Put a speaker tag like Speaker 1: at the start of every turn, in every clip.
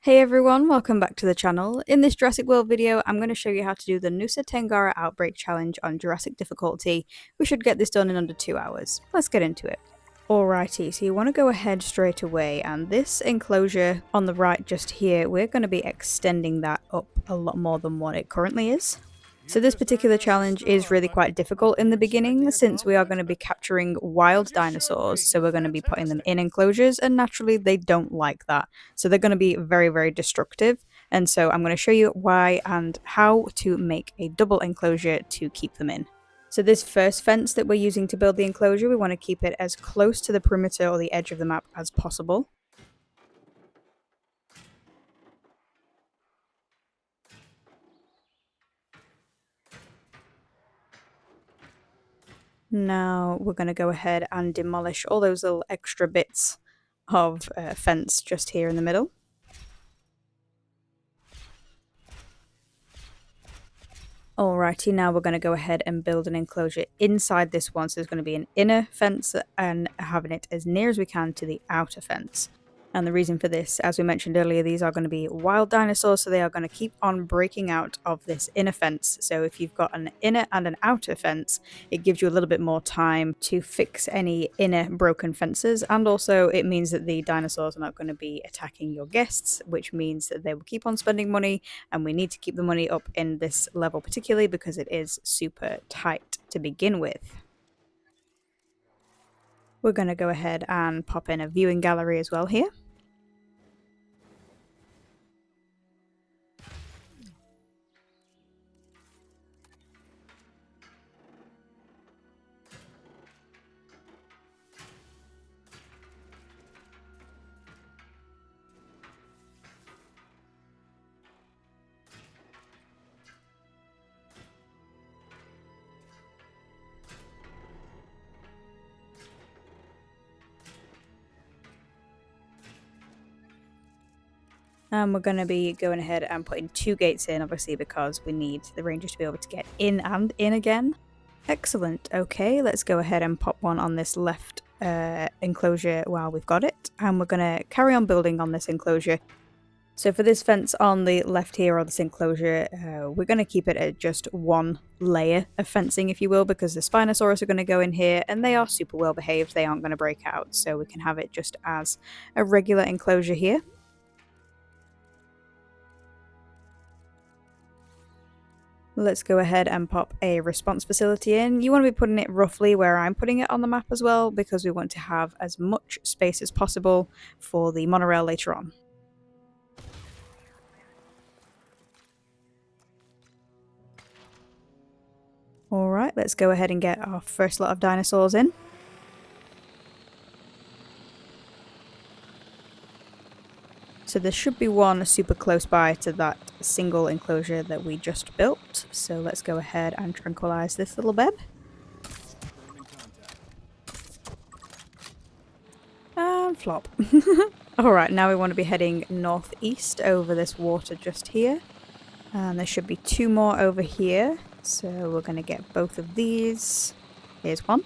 Speaker 1: Hey everyone, welcome back to the channel. In this Jurassic World video, I'm going to show you how to do the Nusa Tenggara Outbreak challenge on Jurassic difficulty. We should get this done in under 2 hours. Let's get into it. Alrighty, so you want to go ahead straight away, and this enclosure on the right just here, we're going to be extending that up a lot more than what it currently is. So this particular challenge is really quite difficult in the beginning since we are going to be capturing wild dinosaurs, so we're going to be putting them in enclosures, and naturally they don't like that. So they're going to be very, very destructive, and so I'm going to show you why and how to make a double enclosure to keep them in. So this first fence that we're using to build the enclosure, we want to keep it as close to the perimeter or the edge of the map as possible. Now we're going to go ahead and demolish all those little extra bits of fence just here in the middle. Alrighty, now we're going to go ahead and build an enclosure inside this one. So there's going to be an inner fence and having it as near as we can to the outer fence. And the reason for this, as we mentioned earlier, these are going to be wild dinosaurs, so they are going to keep on breaking out of this inner fence. So if you've got an inner and an outer fence, it gives you a little bit more time to fix any inner broken fences, and also it means that the dinosaurs are not going to be attacking your guests, which means that they will keep on spending money, and we need to keep the money up in this level particularly because it is super tight to begin with. We're going to go ahead and pop in a viewing gallery as well here. And we're going to be going ahead and putting 2 gates in, obviously, because we need the rangers to be able to get in and in again. Excellent. Okay, let's go ahead and pop one on this left enclosure while we've got it. And we're going to carry on building on this enclosure. So for this fence on the left here, or this enclosure, we're going to keep it at just one layer of fencing, if you will, because the Spinosaurus are going to go in here and they are super well behaved. They aren't going to break out. So we can have it just as a regular enclosure here. Let's go ahead and pop a response facility in. You want to be putting it roughly where I'm putting it on the map as well, because we want to have as much space as possible for the monorail later on. Alright, let's go ahead and get our first lot of dinosaurs in. So there should be one super close by to that single enclosure that we just built. So let's go ahead and tranquilize this little beb. And flop. Alright, now we want to be heading northeast over this water just here. And there should be 2 more over here. So we're going to get both of these. Here's one.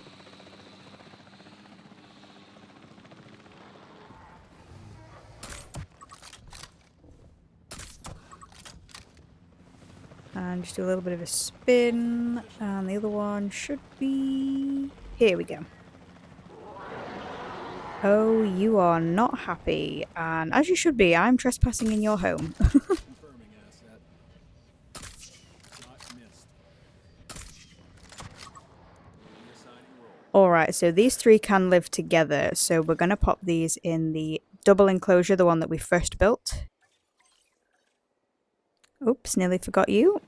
Speaker 1: And just do a little bit of a spin, and the other one should be... Here we go. Oh, you are not happy, and as you should be, I'm trespassing in your home. Alright, so these 3 can live together, so we're going to pop these in the double enclosure, the one that we first built. Oops, nearly forgot you.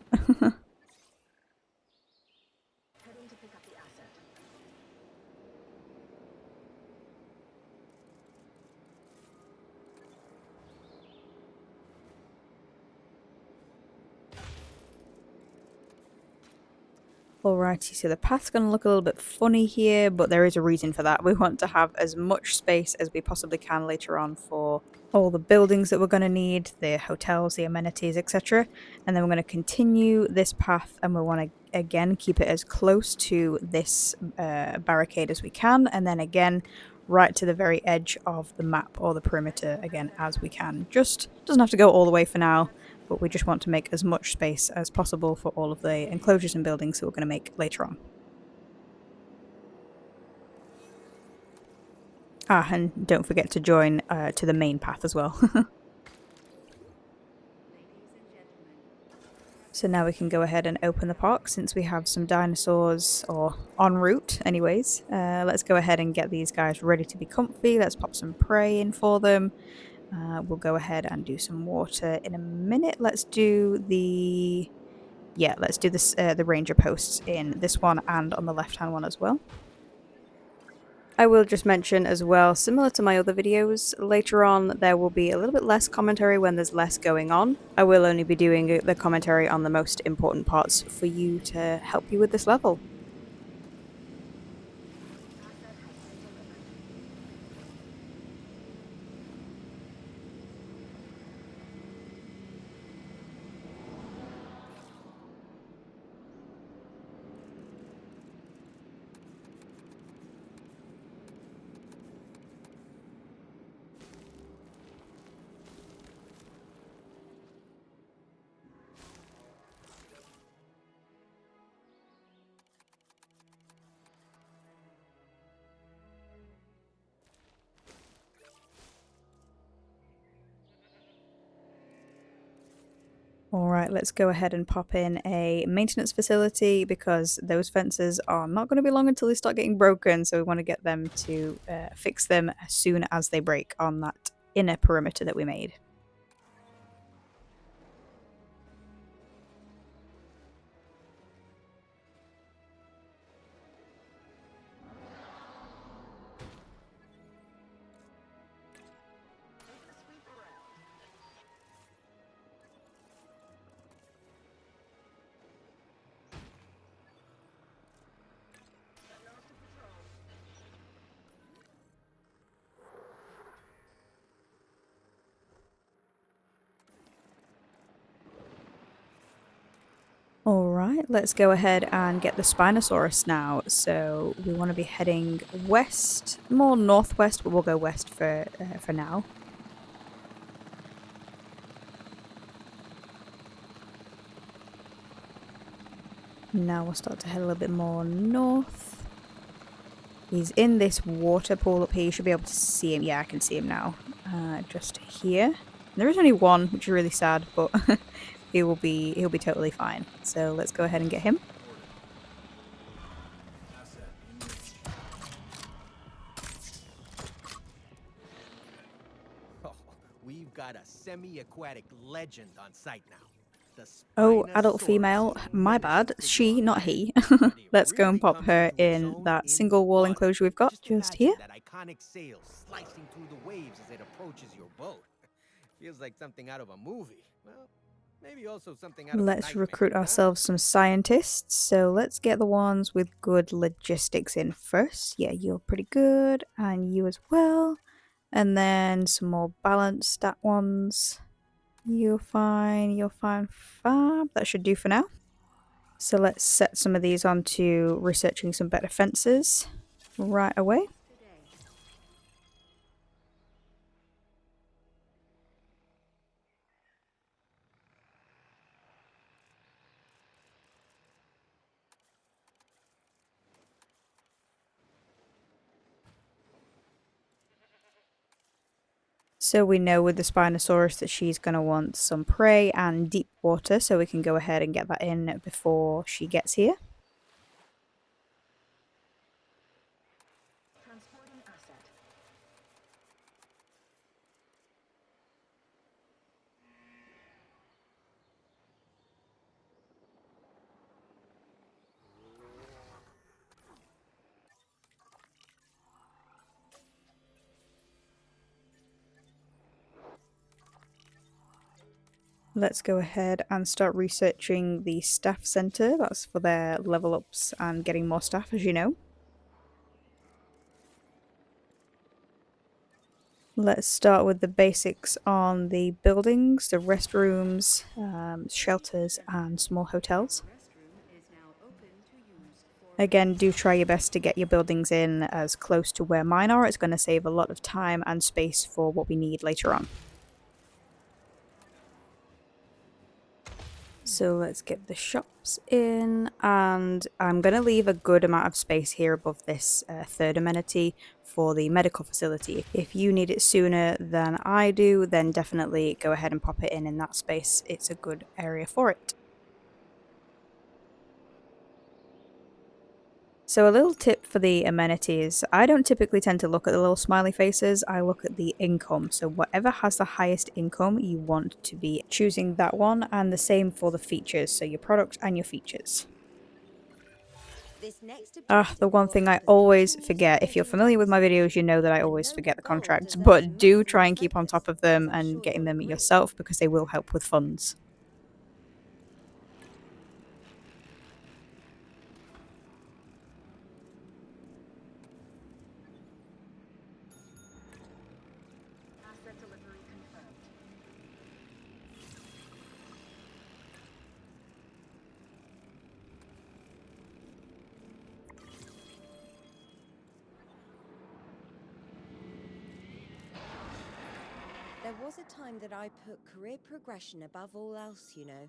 Speaker 1: Alrighty, so the path's going to look a little bit funny here, but there is a reason for that. We want to have as much space as we possibly can later on for all the buildings that we're going to need, the hotels, the amenities, etc. And then we're going to continue this path, and we want to again keep it as close to this barricade as we can, and then again right to the very edge of the map or the perimeter again as we can. Just doesn't have to go all the way for now, but we just want to make as much space as possible for all of the enclosures and buildings that we're going to make later on. Ah, and don't forget to join to the main path as well. So now we can go ahead and open the park since we have some dinosaurs, or en route anyways. Let's go ahead and get these guys ready to be comfy. Let's pop some prey in for them. We'll go ahead and do some water in a minute. Let's do the... Yeah, let's do this, the ranger posts in this one and on the left hand one as well. I will just mention as well, similar to my other videos, later on there will be a little bit less commentary when there's less going on. I will only be doing the commentary on the most important parts for you to help you with this level. Alright, let's go ahead and pop in a maintenance facility because those fences are not going to be long until they start getting broken, so we want to get them to fix them as soon as they break on that inner perimeter that we made. Alright, let's go ahead and get the Spinosaurus now. So we want to be heading west, more northwest, but we'll go west for now. Now we'll start to head a little bit more north. He's in this water pool up here. You should be able to see him. Yeah, I can see him now. Just here. There is only one, which is really sad, but he'll be totally fine. So let's go ahead and get him.
Speaker 2: Oh, we've got a semi-aquatic legend on site now.
Speaker 1: Oh, adult female. My bad. She, not he. Let's go and pop her in that single wall enclosure we've got just here.
Speaker 2: That iconic sail slicing through the waves as it approaches your boat. Feels like something out of a movie. Well, maybe also something out of a
Speaker 1: Let's
Speaker 2: nightmare,
Speaker 1: recruit
Speaker 2: huh?
Speaker 1: ourselves some scientists. So let's get the ones with good logistics in first. Yeah, you're pretty good. And you as well. And then some more balanced stat ones. You're fine, fab. That should do for now. So let's set some of these onto researching some better fences right away. So we know with the Spinosaurus that she's going to want some prey and deep water, so we can go ahead and get that in before she gets here. Let's go ahead and start researching the staff center. That's for their level ups and getting more staff, as you know. Let's start with the basics on the buildings, the restrooms, shelters, and small hotels. Again, do try your best to get your buildings in as close to where mine are. It's going to save a lot of time and space for what we need later on. So let's get the shops in, and I'm going to leave a good amount of space here above this third amenity for the medical facility. If you need it sooner than I do, then definitely go ahead and pop it in that space. It's a good area for it. So a little tip for the amenities, I don't typically tend to look at the little smiley faces, I look at the income. So whatever has the highest income, you want to be choosing that one, and the same for the features, so your product and your features. The one thing I always forget, if you're familiar with my videos, you know that I always forget the contracts, but do try and keep on top of them and getting them yourself because they will help with funds.
Speaker 3: There was a time that I put career progression above all else, you know.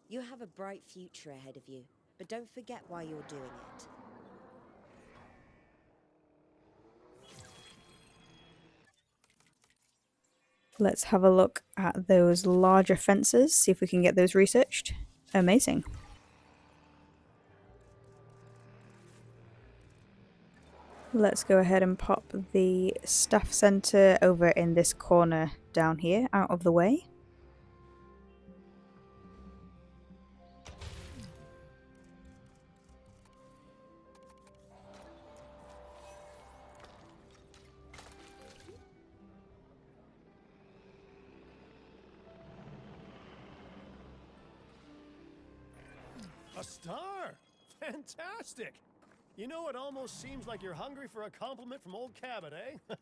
Speaker 3: You have a bright future ahead of you, but don't forget why you're doing it.
Speaker 1: Let's have a look at those larger fences, see if we can get those researched. Amazing. Let's go ahead and pop the staff centre over in this corner down here, out of the way.
Speaker 4: A star! Fantastic! You know, it almost seems like you're hungry for a compliment from old Cabot, eh?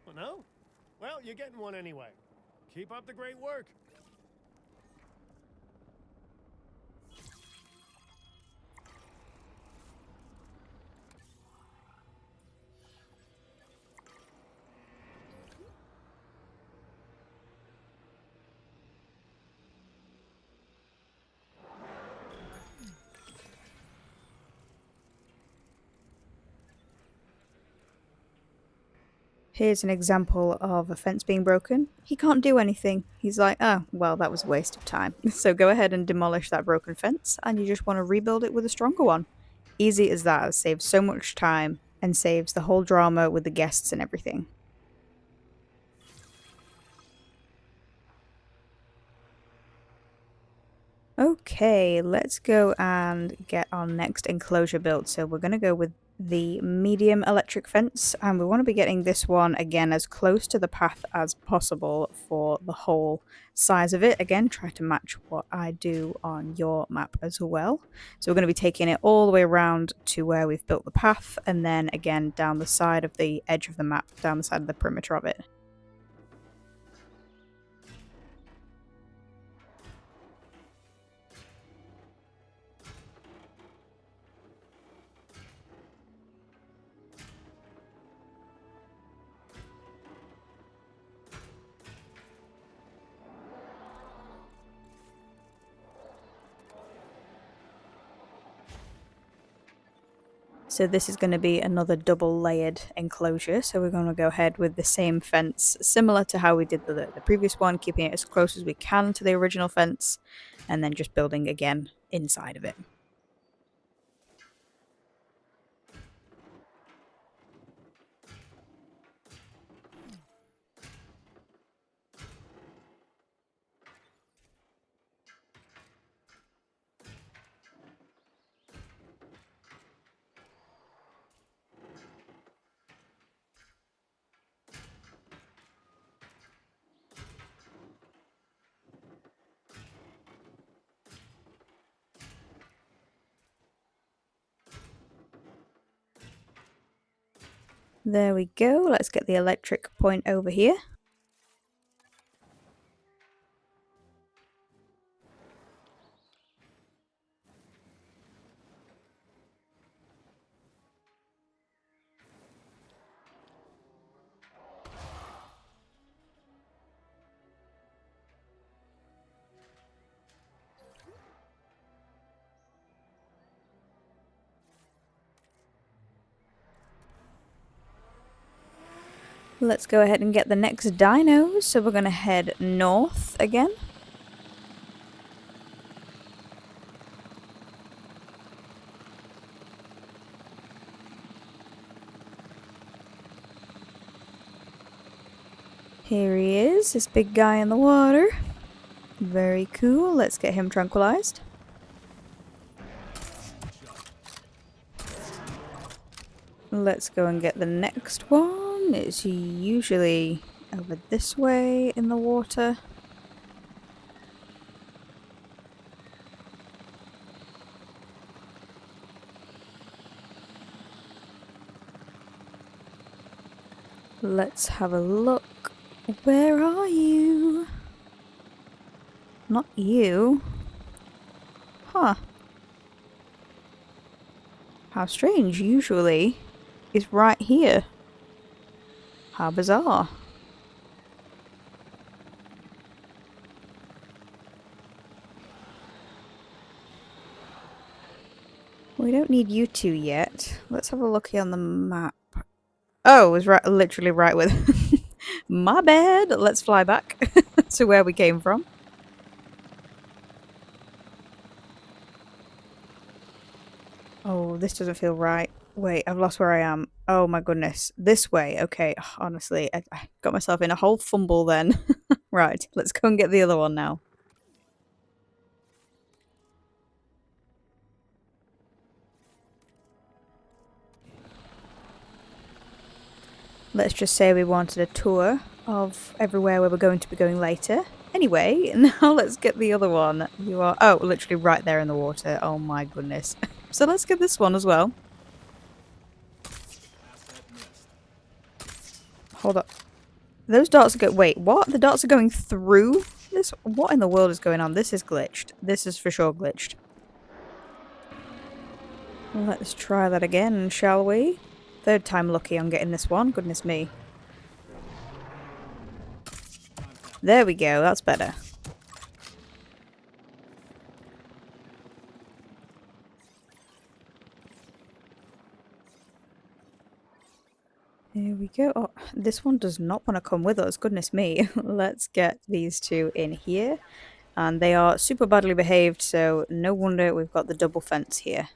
Speaker 4: Well, no? Well, you're getting one anyway. Keep up the great work.
Speaker 1: Here's an example of a fence being broken. He can't do anything. He's like, oh, well, that was a waste of time. So go ahead and demolish that broken fence, and you just want to rebuild it with a stronger one. Easy as that. It saves so much time and saves the whole drama with the guests and everything. Okay, let's go and get our next enclosure built. So we're going to go with the medium electric fence, and we want to be getting this one again as close to the path as possible for the whole size of it. Again, try to match what I do on your map as well. So we're going to be taking it all the way around to where we've built the path, and then again down the side of the edge of the map, down the side of the perimeter of it. So this is going to be another double layered enclosure. So we're going to go ahead with the same fence, similar to how we did the previous one, keeping it as close as we can to the original fence, and then just building again inside of it. There we go. Let's get the electric point over here. Let's go ahead and get the next dinos. So we're going to head north again. Here he is, this big guy in the water. Very cool. Let's get him tranquilized. Let's go and get the next one. It's usually over this way in the water. Let's have a look. Where are you? Not you. Huh. How strange. Usually is right here. How bizarre. We don't need you two yet. Let's have a look here on the map. Oh, it was right, literally right with... My bad. Let's fly back to where we came from. Oh, this doesn't feel right. Wait, I've lost where I am. Oh my goodness. This way. Okay, honestly, I got myself in a whole fumble then. Right, let's go and get the other one now. Let's just say we wanted a tour of everywhere where we're going to be going later. Anyway, now let's get the other one. You are... Oh, literally right there in the water. Oh my goodness. So let's get this one as well. Hold up. Those darts go... Wait, what? The darts are going through this? What in the world is going on? This is glitched. This is for sure glitched. Let's try that again, shall we? Third time lucky on getting this one. Goodness me. There we go. That's better. There we go. Oh, this one does not want to come with us. Goodness me. Let's get these two in here. And they are super badly behaved, so no wonder we've got the double fence here.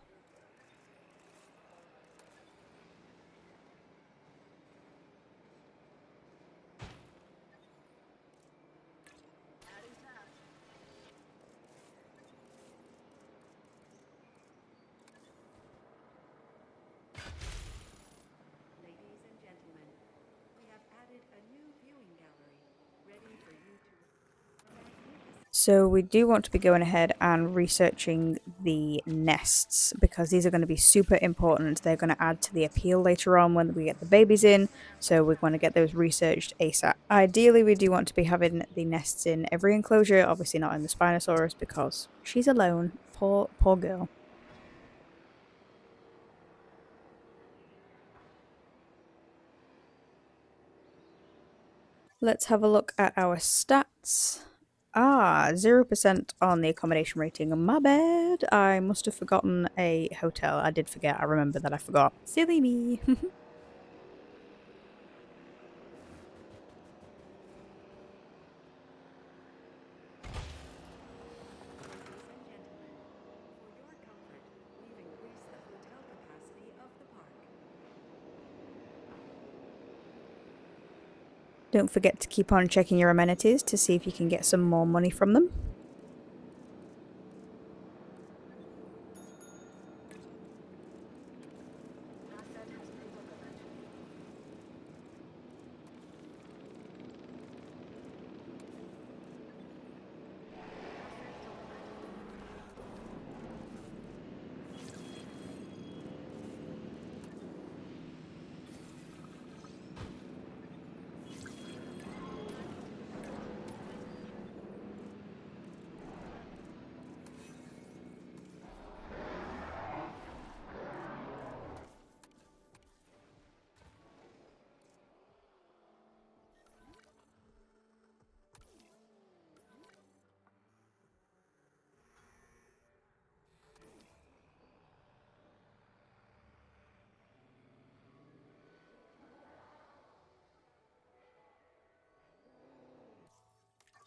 Speaker 1: So we do want to be going ahead and researching the nests because these are going to be super important. They're going to add to the appeal later on when we get the babies in. So we want to get those researched ASAP. Ideally, we do want to be having the nests in every enclosure. Obviously not in the Spinosaurus because she's alone. Poor girl. Let's have a look at our stats. 0% on the accommodation rating. My bad. I must have forgotten a hotel. I did forget. I remember that I forgot. Silly me. Don't forget to keep on checking your amenities to see if you can get some more money from them.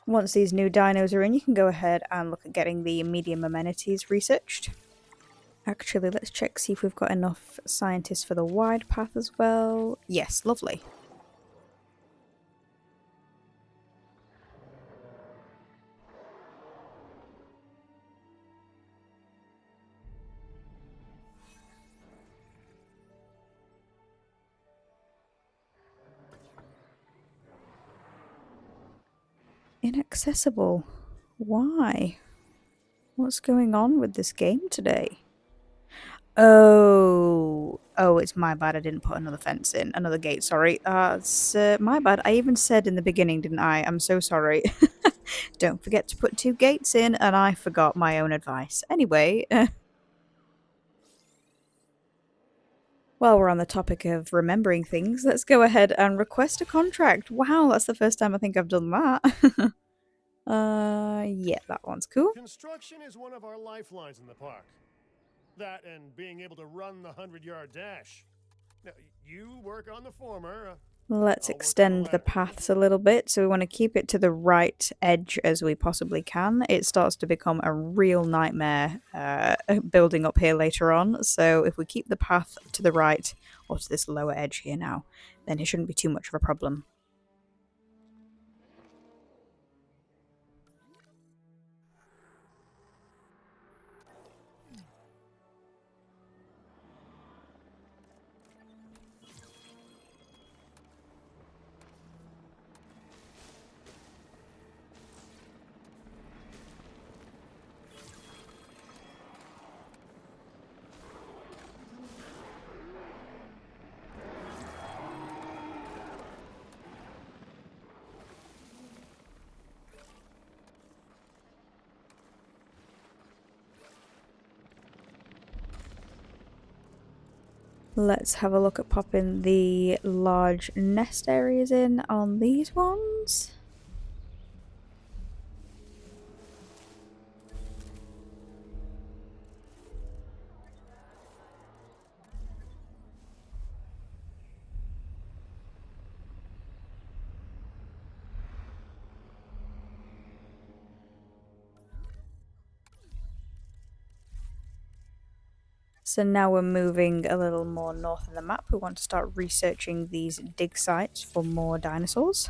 Speaker 1: Once these new dinos are in, you can go ahead and look at getting the medium amenities researched. Actually, let's check, see if we've got enough scientists for the wide path as well. Yes, lovely. Inaccessible. Why? What's going on with this game today? Oh, it's my bad. I didn't put another fence in, another gate. Sorry. It's my bad. I even said in the beginning, didn't I? I'm so sorry. Don't forget to put 2 gates in, and I forgot my own advice. Anyway, while we're on the topic of remembering things, let's go ahead and request a contract. Wow, that's the first time I think I've done that. Yeah, that one's cool.
Speaker 4: Construction is one of our lifelines in the park. That and being able to run the 100-yard dash. Now, you work on the former.
Speaker 1: Let's
Speaker 4: I'll work on
Speaker 1: extend the
Speaker 4: latter.
Speaker 1: paths a little bit, so we want to keep it to the right edge as we possibly can. It starts to become a real nightmare building up here later on, so if we keep the path to the right, or to this lower edge here now, then it shouldn't be too much of a problem. Let's have a look at popping the large nest areas in on these ones. So now we're moving a little more north in the map. We want to start researching these dig sites for more dinosaurs.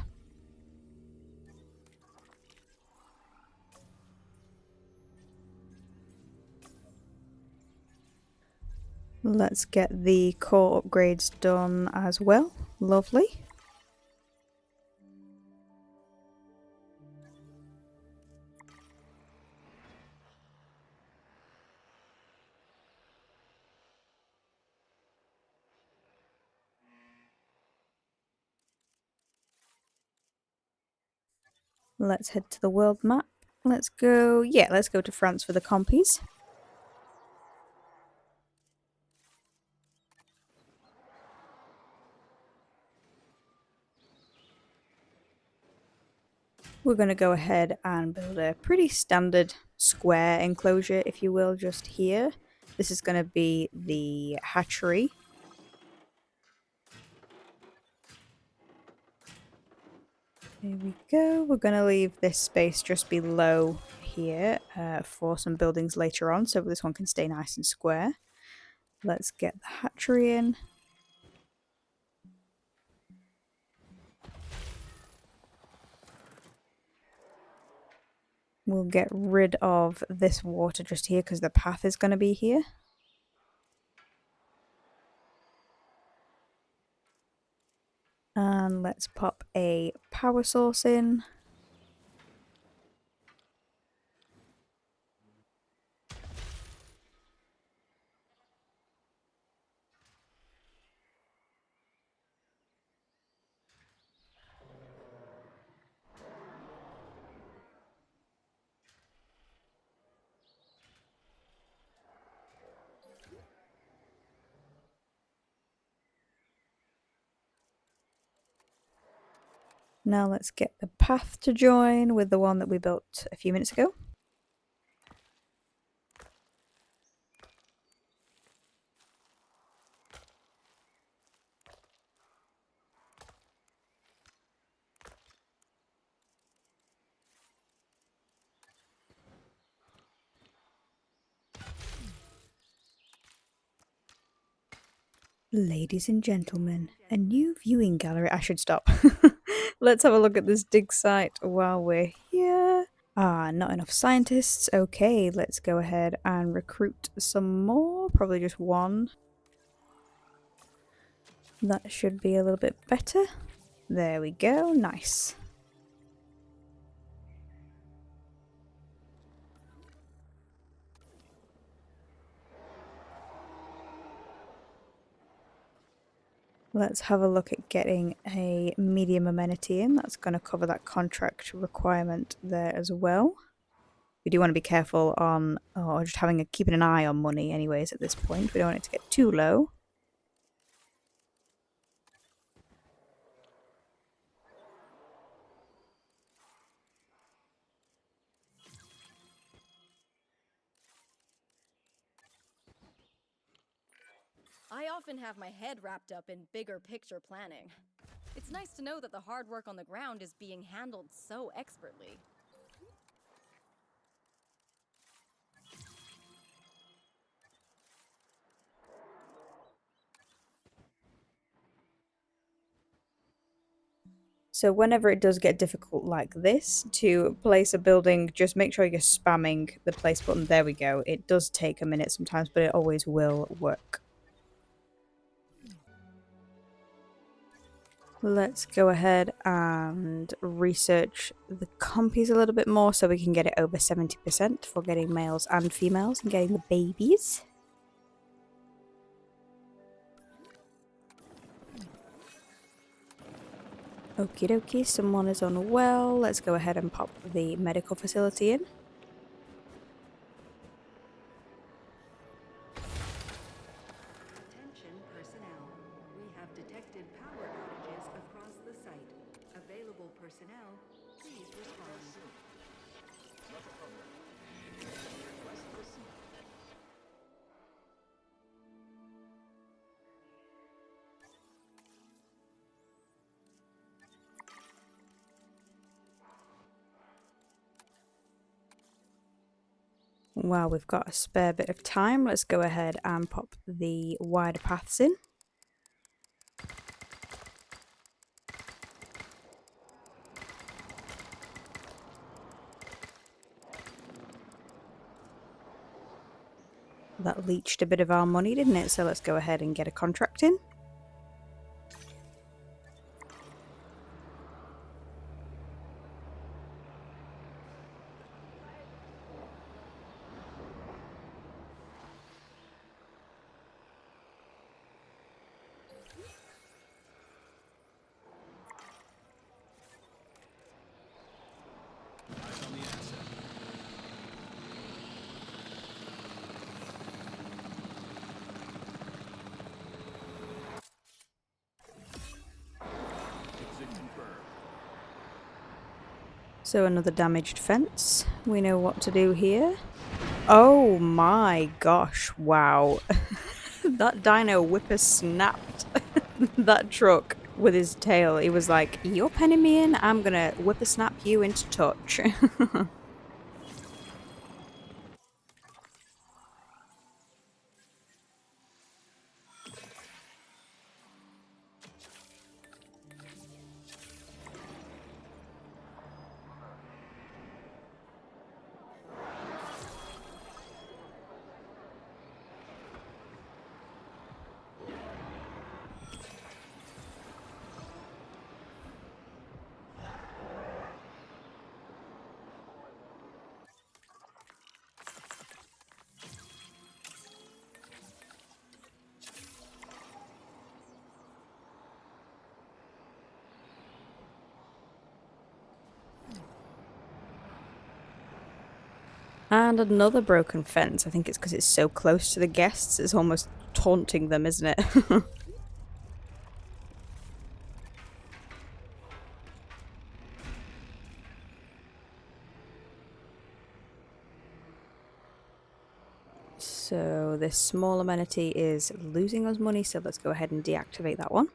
Speaker 1: Let's get the core upgrades done as well. Lovely. Let's head to the world map. Let's go to France for the Compies. We're going to go ahead and build a pretty standard square enclosure, if you will, just here. This is going to be the hatchery. There we go. We're going to leave this space just below here for some buildings later on, so this one can stay nice and square. Let's get the hatchery in. We'll get rid of this water just here because the path is going to be here. And let's pop a power source in. Now let's get the path to join with the one that we built a few minutes ago. Ladies and gentlemen, a new viewing gallery. I should stop. Let's have a look at this dig site while we're here. Ah, not enough scientists. Okay, let's go ahead and recruit some more. Probably just one. That should be a little bit better. There we go. Nice. Let's have a look at getting a medium amenity in. That's going to cover that contract requirement there as well. We do want to be careful on, or just keeping an eye on money anyways at this point. We don't want it to get too low.
Speaker 5: I often have my head wrapped up in bigger picture planning. It's nice to know that the hard work on the ground is being handled so expertly.
Speaker 1: So whenever it does get difficult like this to place a building, just make sure you're spamming the place button. There we go. It does take a minute sometimes, but it always will work. Let's go ahead and research the Compies a little bit more so we can get it over 70% for getting males and females and getting the babies. Okie dokie, someone is unwell. Let's go ahead and pop the medical facility in.
Speaker 6: Attention personnel. We have detected power outages across the site. Available personnel, please respond.
Speaker 1: While we've got a spare bit of time, let's go ahead and pop the wider paths in. That leached a bit of our money, didn't it? So let's go ahead and get a contract in. So another damaged fence. We know what to do here. Oh my gosh, wow. That dino whipper snapped that truck with his tail. He was like, you're penning me in, I'm gonna whipper snap you into touch. And another broken fence. I think it's because it's so close to the guests. It's almost taunting them, isn't it? So this small amenity is losing us money, so let's go ahead and deactivate that one.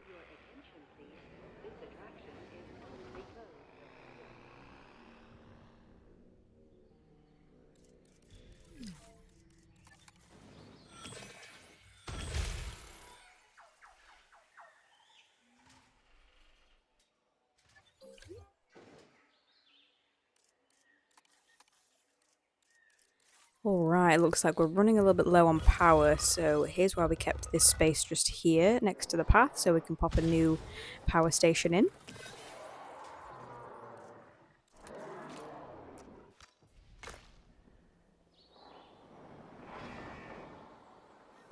Speaker 1: Alright, looks like we're running a little bit low on power, so here's why we kept this space just here next to the path so we can pop a new power station in.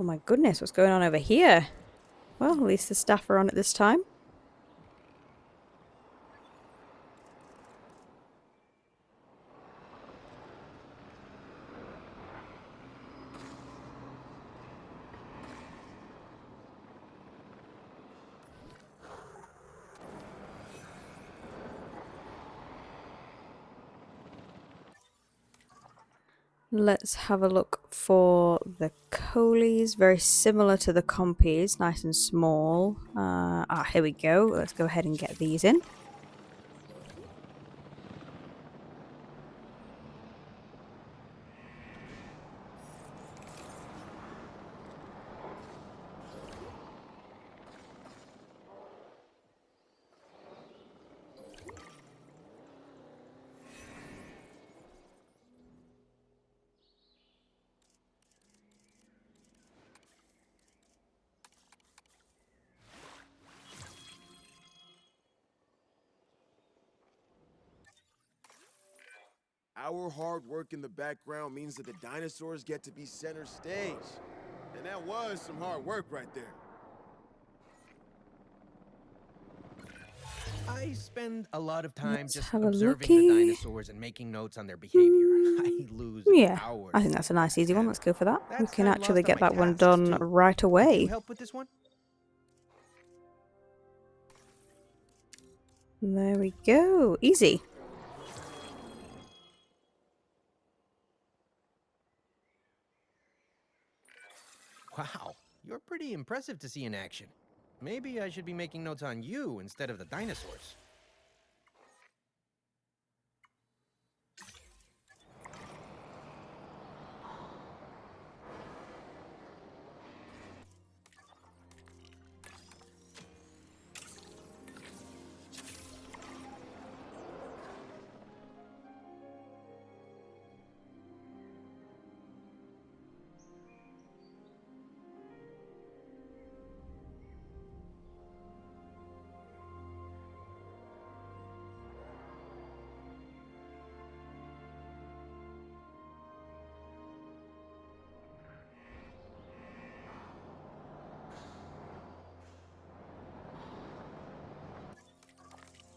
Speaker 1: Oh my goodness, what's going on over here? Well, at least the staff are on it this time. Let's have a look for the Coleys. Very similar to the Compies, nice and small. Here we go. Let's go ahead and get these in.
Speaker 7: Our hard work in the background means that the dinosaurs get to be center stage. And that was some hard work right there.
Speaker 2: I spend a lot of time
Speaker 1: Let's
Speaker 2: just
Speaker 1: have a
Speaker 2: observing the
Speaker 1: looky.
Speaker 2: dinosaurs and making notes on their behavior. I lose
Speaker 1: Yeah,
Speaker 2: hours.
Speaker 1: I think that's a nice easy one.
Speaker 2: and
Speaker 1: Let's go for that. We
Speaker 2: that's
Speaker 1: can
Speaker 2: time
Speaker 1: actually
Speaker 2: lost on
Speaker 1: get
Speaker 2: my
Speaker 1: that one
Speaker 2: tasks,
Speaker 1: done
Speaker 2: too.
Speaker 1: right
Speaker 2: Could you
Speaker 1: away.
Speaker 2: help with this one?
Speaker 1: There we go. Easy.
Speaker 2: Wow, you're pretty impressive to see in action. Maybe I should be making notes on you instead of the dinosaurs.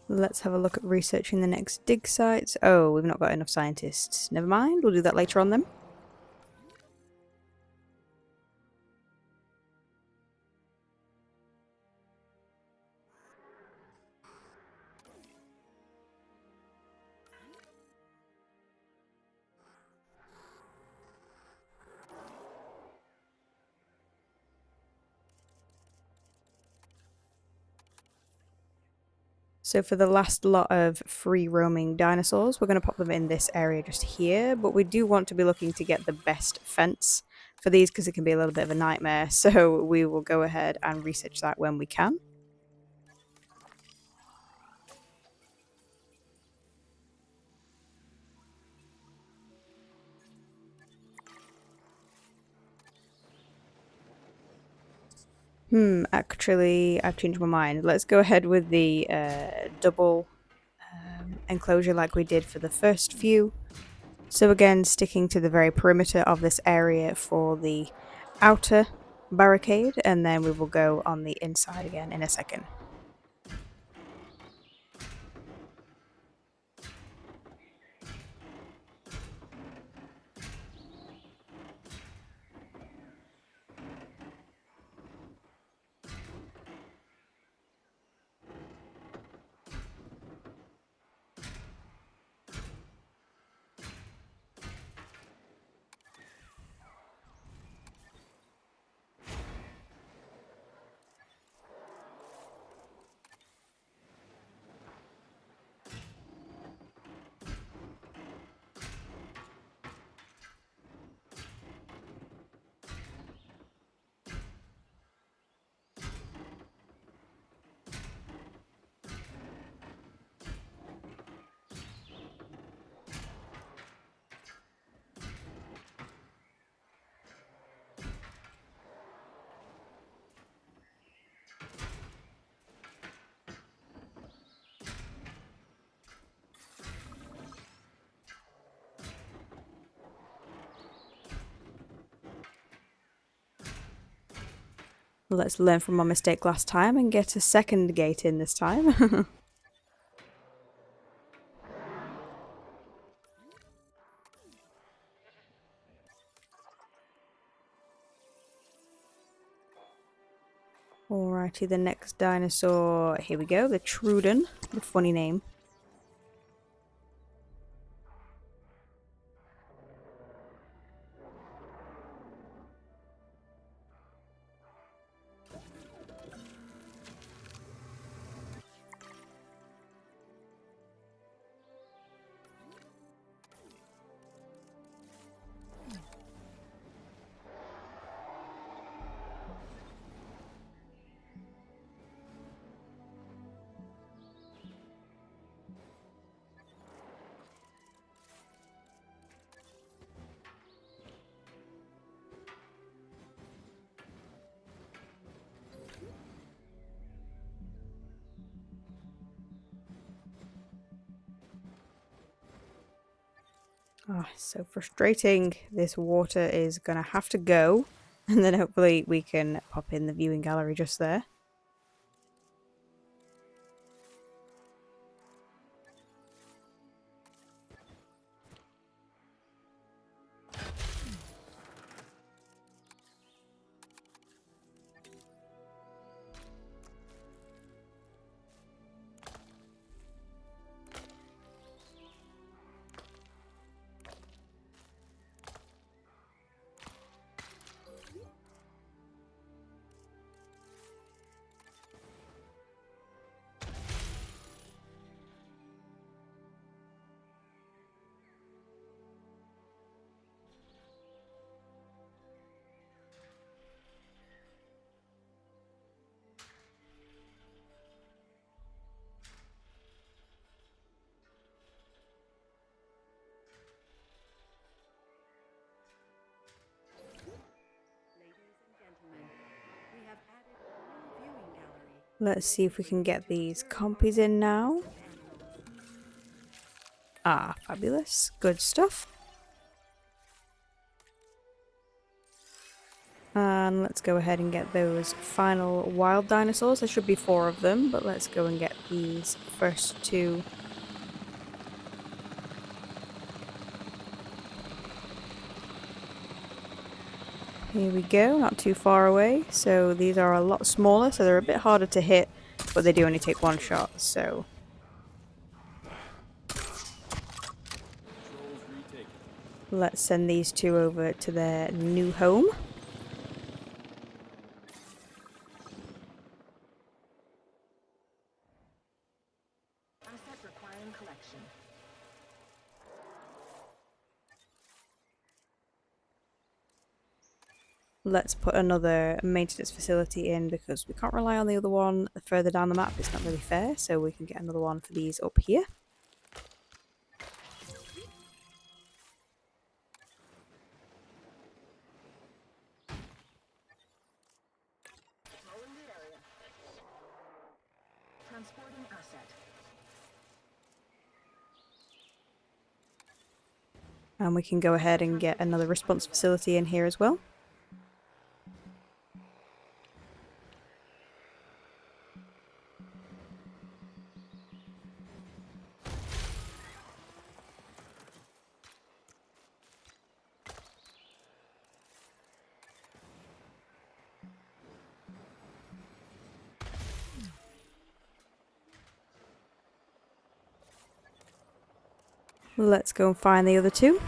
Speaker 1: Let's have a look at researching the next dig sites. Oh, we've not got enough scientists. Never mind, we'll do that later on then. So for the last lot of free roaming dinosaurs, we're going to pop them in this area just here, but we do want to be looking to get the best fence for these because it can be a little bit of a nightmare, so we will go ahead and research that when we can. Actually, I've changed my mind. Let's go ahead with the double enclosure like we did for the first few. So again, sticking to the very perimeter of this area for the outer barricade, and then we will go on the inside again in a second. Let's learn from our mistake last time and get a second gate in this time. Alrighty, the next dinosaur. Here we go, the Truden. What a funny name. Oh, so frustrating. This water is gonna have to go, and then hopefully we can pop in the viewing gallery just there.
Speaker 6: Ladies and gentlemen, we have added a new viewing gallery.
Speaker 1: Let's see if we can get these compies in now. Ah, fabulous. Good stuff. And let's go ahead and get those final wild dinosaurs. There should be 4 of them, but let's go and get these first 2. Here we go, not too far away. So these are a lot smaller, so they're a bit harder to hit, but they do only take 1 shot, so... Let's send these 2 over to their new home.
Speaker 6: Asset requiring collection.
Speaker 1: Let's put another maintenance facility in because we can't rely on the other one further down the map. It's not really fair, so we can get another one for these up here.
Speaker 6: Transporting asset.
Speaker 1: And we can go ahead and get another response facility in here as well. Let's go and find the other 2.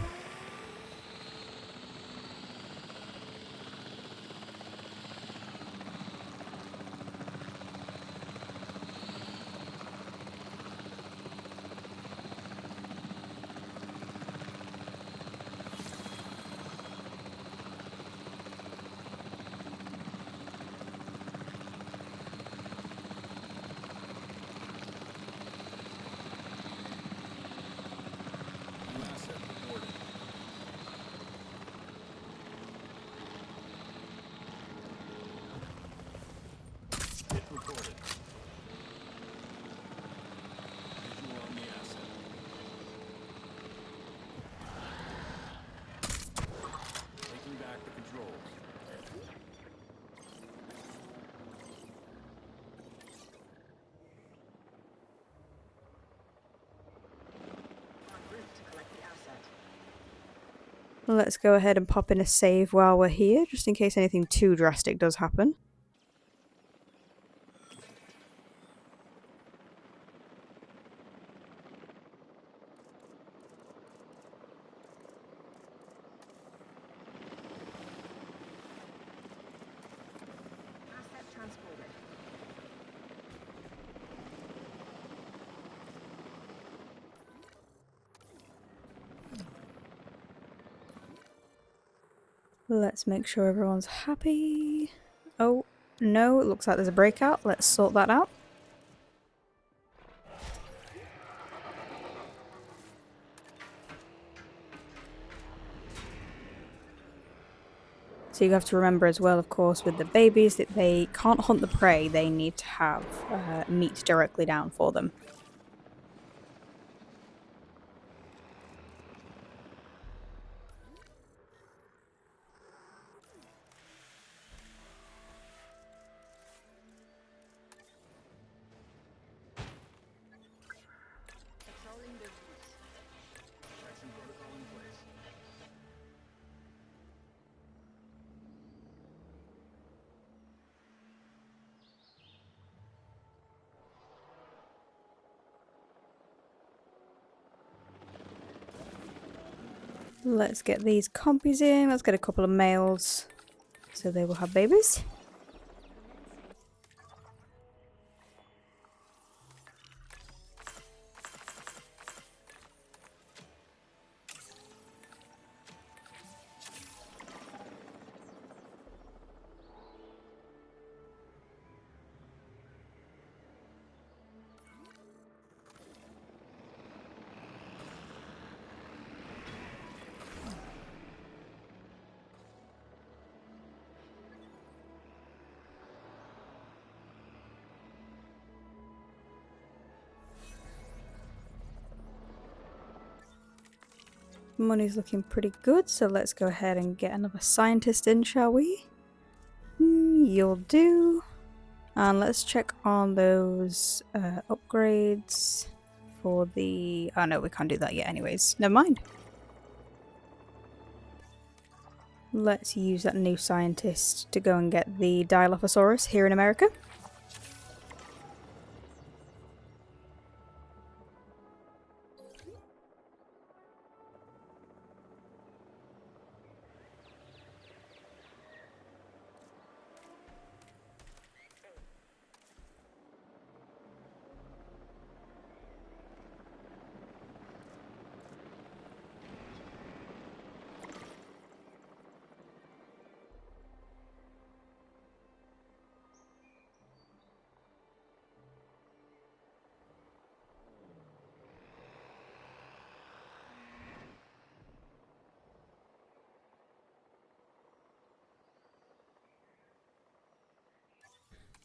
Speaker 7: New asset reported.
Speaker 1: Let's go ahead and pop in a save while we're here, just in case anything too drastic does happen. Let's make sure everyone's happy. Oh, no, it looks like there's a breakout. Let's sort that out. So you have to remember as well, of course, with the babies that they can't hunt the prey. They need to have meat directly down for them. Let's get these compies in. Let's get a couple of males so they will have babies. Money's looking pretty good, so let's go ahead and get another scientist in, shall we? You'll do. And let's check on those upgrades for the... Oh no, we can't do that yet anyways. Never mind. Let's use that new scientist to go and get the Dilophosaurus here in America.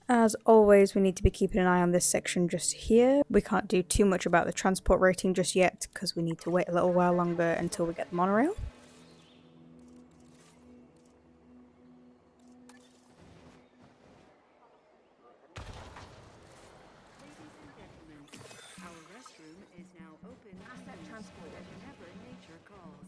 Speaker 1: As always, we need to be keeping an eye on this section just here. We can't do too much about the transport rating just yet because we need to wait a little while longer until we get the monorail.
Speaker 6: Ladies and gentlemen, our restroom is now open for use whenever nature calls.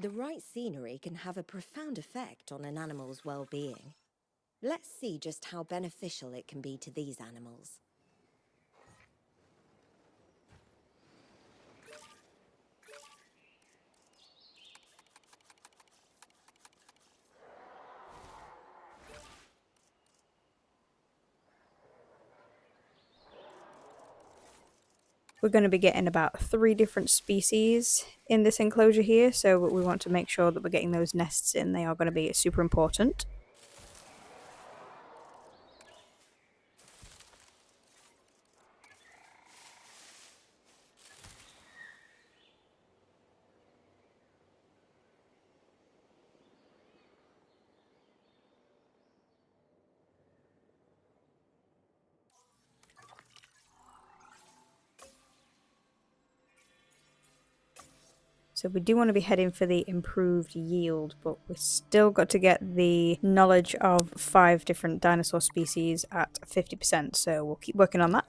Speaker 3: The right scenery can have a profound effect on an animal's well-being. Let's see just how beneficial it can be to these animals.
Speaker 1: We're going to be getting about 3 different species in this enclosure here, so we want to make sure that we're getting those nests in. They are going to be super important. So we do want to be heading for the improved yield, but we've still got to get the knowledge of 5 different dinosaur species at 50%, so we'll keep working on that.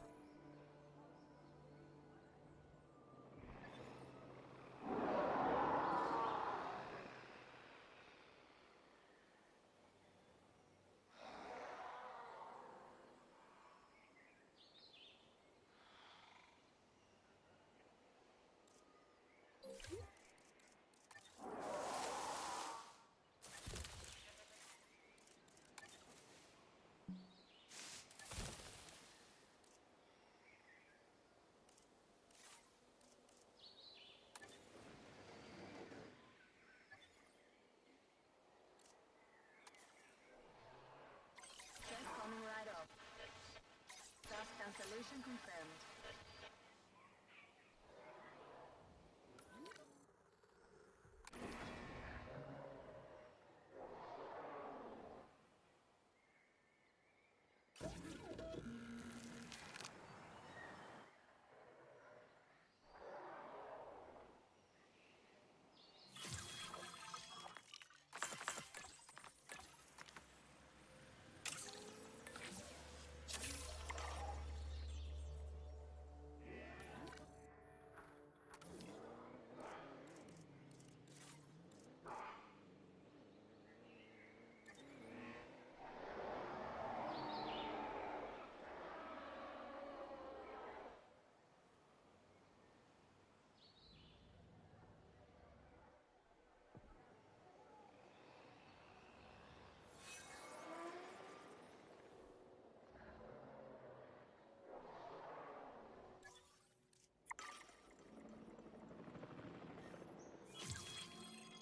Speaker 6: Coming right up. Task cancellation confirmed.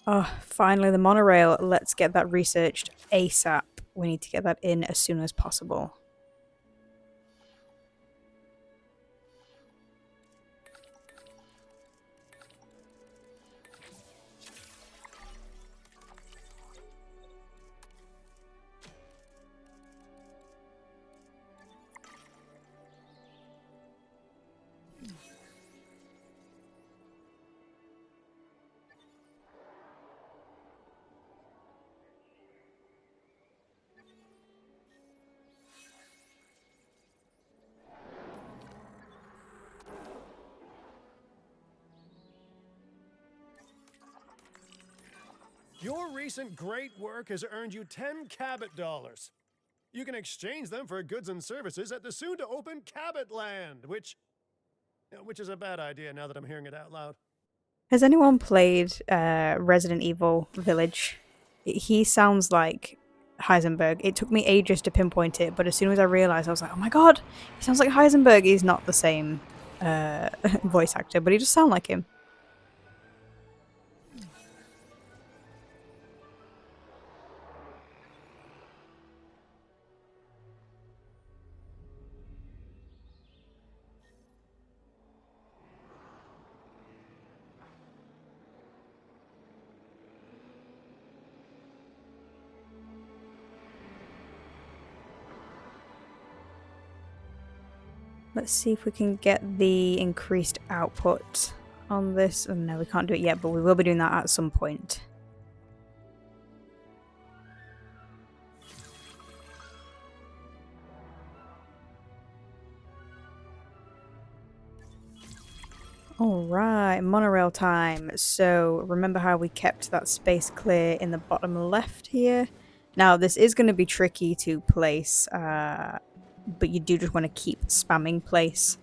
Speaker 1: Oh, finally the monorail. Let's get that researched ASAP. We need to get that in as soon as possible.
Speaker 4: Your recent great work has earned you 10 Cabot dollars. You can exchange them for goods and services at the soon-to-open Cabot Land, which is a bad idea now that I'm hearing it out loud.
Speaker 1: Has anyone played Resident Evil Village? He sounds like Heisenberg. It took me ages to pinpoint it, but as soon as I realized, I was like, oh my god, he sounds like Heisenberg. He's not the same voice actor, but he just sounds like him. Let's see if we can get the increased output on this. Oh, no, we can't do it yet, but we will be doing that at some point. Alright, monorail time. So remember how we kept that space clear in the bottom left here? Now this is going to be tricky to place, but you do just want to keep spamming place.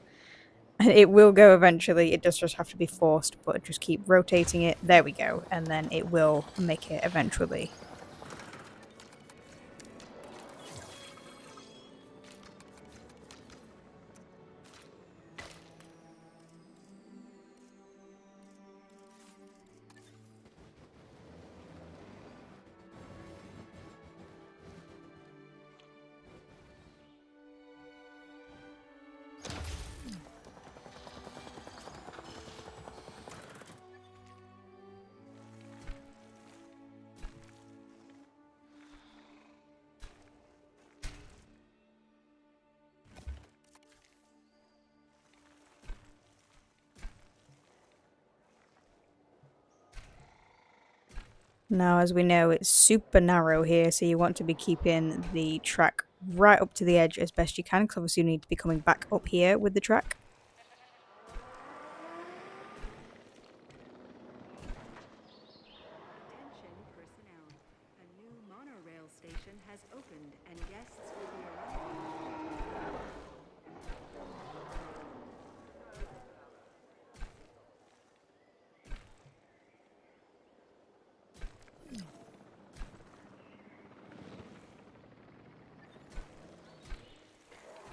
Speaker 1: And it will go eventually, it does just have to be forced, but just keep rotating it. There we go, and then it will make it eventually. Now, as we know, it's super narrow here, so you want to be keeping the track right up to the edge as best you can, because obviously you need to be coming back up here with the track.
Speaker 6: Attention personnel. A new monorail station has opened and guests will be arriving.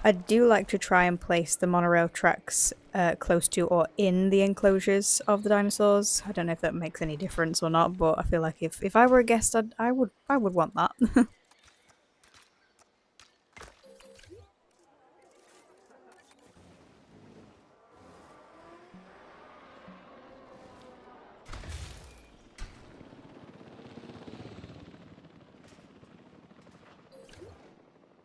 Speaker 1: I do like to try and place the monorail tracks close to or in the enclosures of the dinosaurs. I don't know if that makes any difference or not, but I feel like if I were a guest, I would want that.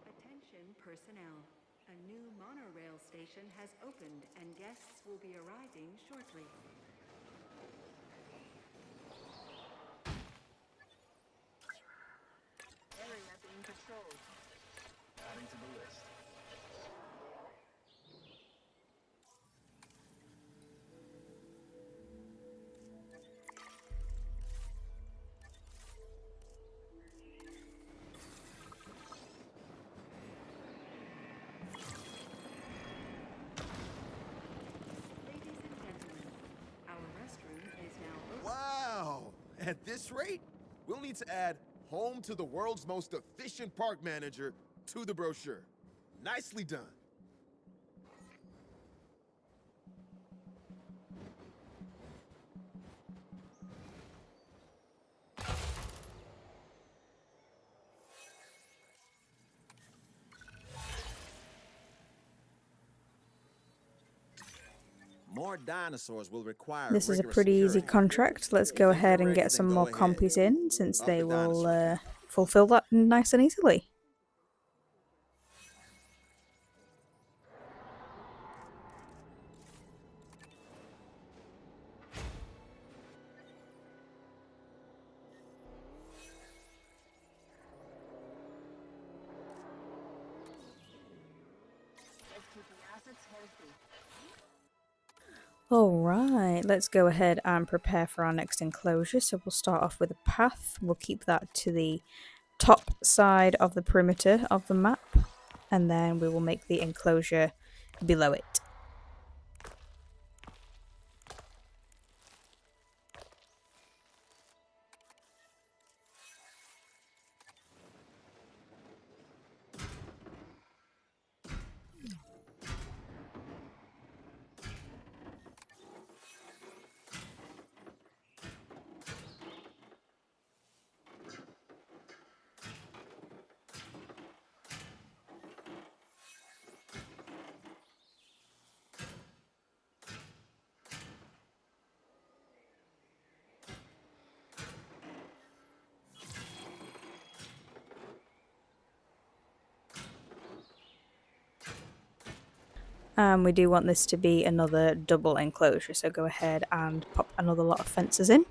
Speaker 6: Attention personnel. A new monorail station has opened and guests will be arriving shortly.
Speaker 8: Area being patrolled. Adding to the list.
Speaker 6: Ladies and gentlemen, our restroom is now open.
Speaker 7: Wow! At this rate, we'll need to add home to the world's most efficient park manager to the brochure. Nicely done.
Speaker 2: More dinosaurs will require
Speaker 1: This is a
Speaker 2: rigorous
Speaker 1: pretty easy
Speaker 2: security.
Speaker 1: contract. Let's go
Speaker 7: If you're
Speaker 1: ahead and
Speaker 7: ready,
Speaker 1: get some
Speaker 7: then
Speaker 1: more
Speaker 7: go ahead.
Speaker 1: compies in, since
Speaker 7: Up
Speaker 1: they
Speaker 7: the
Speaker 1: will
Speaker 7: dinosaur.
Speaker 1: fulfill that nice and easily.
Speaker 8: Let's keep the assets healthy.
Speaker 1: Alright, let's go ahead and prepare for our next enclosure. So we'll start off with a path. We'll keep that to the top side of the perimeter of the map, and then we will make the enclosure below it. We do want this to be another double enclosure, so go ahead and pop another lot of fences in.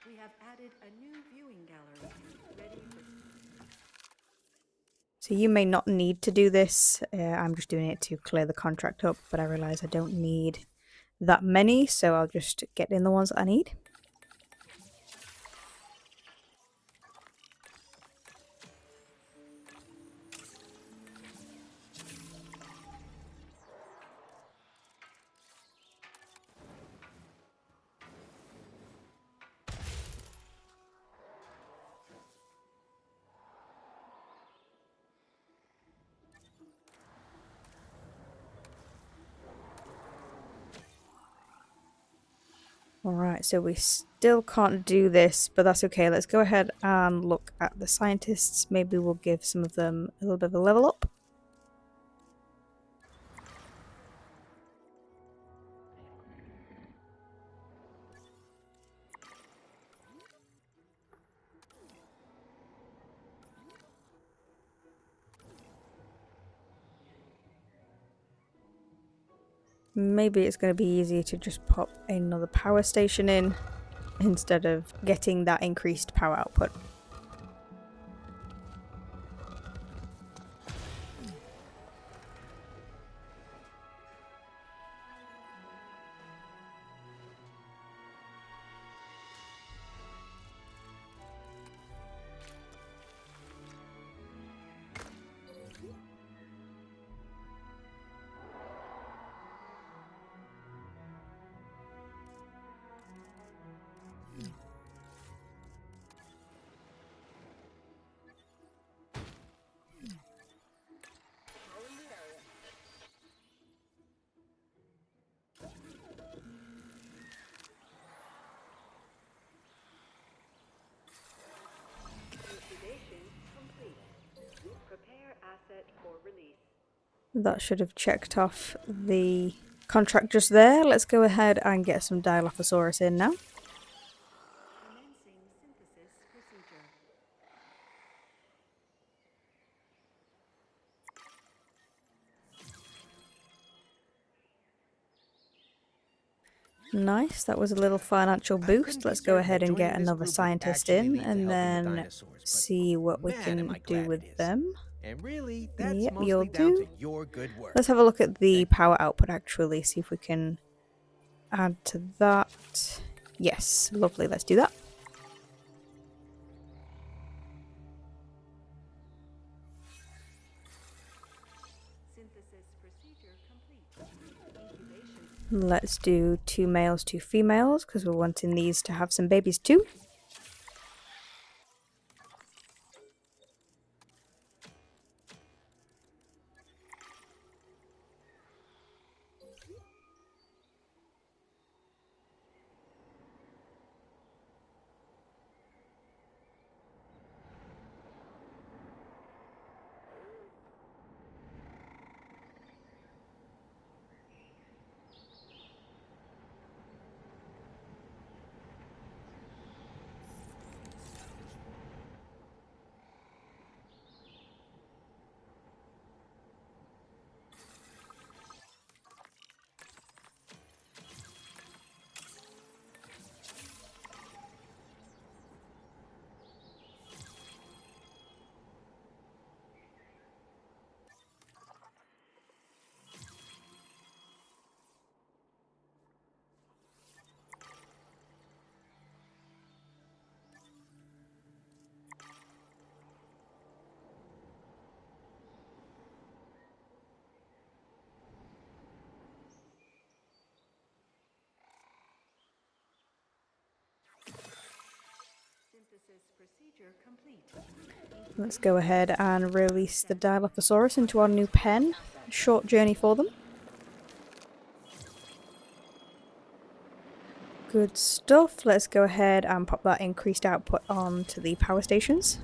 Speaker 6: We have added a new viewing gallery ready for.
Speaker 1: So you may not need to do this. I'm just doing it to clear the contract up, but I realise I don't need that many, so I'll just get in the ones that I need. Alright, so we still can't do this, but that's okay. Let's go ahead and look at the scientists. Maybe we'll give some of them a little bit of a level up. Maybe it's going to be easier to just pop another power station in instead of getting that increased power output.
Speaker 6: Incubation complete. Prepare asset for release.
Speaker 1: That should have checked off the contract just there. Let's go ahead and get some Dilophosaurus in now.
Speaker 6: Commencing synthesis procedure.
Speaker 1: Nice, that was a little financial boost. Let's go ahead and get another scientist in and then see what we can do with them.
Speaker 2: And really, that's
Speaker 1: Yep,
Speaker 2: mostly
Speaker 1: you'll
Speaker 2: down
Speaker 1: do.
Speaker 2: to your good work.
Speaker 1: Let's have a look at the power output actually, see if we can add to that. Yes, lovely, let's do that.
Speaker 6: Synthesis procedure complete. Incubation.
Speaker 1: Let's do 2 males, 2 females, because we're wanting these to have some babies too.
Speaker 6: Synthesis procedure complete.
Speaker 1: Let's go ahead and release the Dilophosaurus into our new pen. Short journey for them. Good stuff. Let's go ahead and pop that increased output onto the power stations.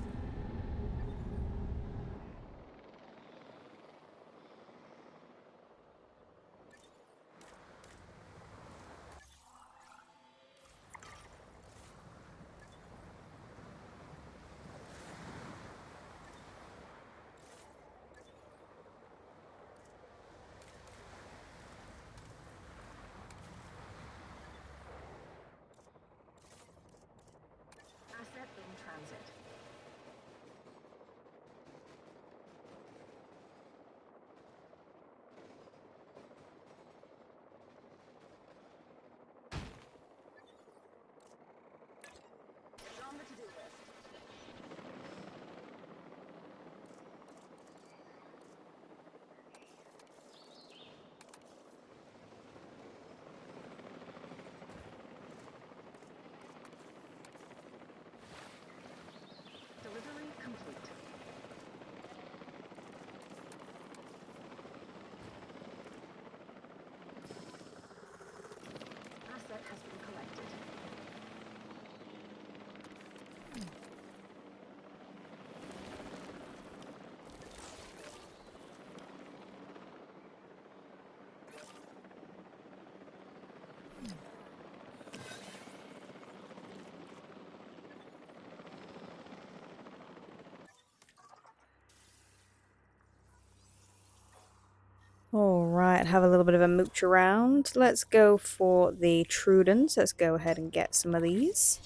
Speaker 1: Alright, have a little bit of a mooch around. Let's go for the Trudens. Let's go ahead and get some of these.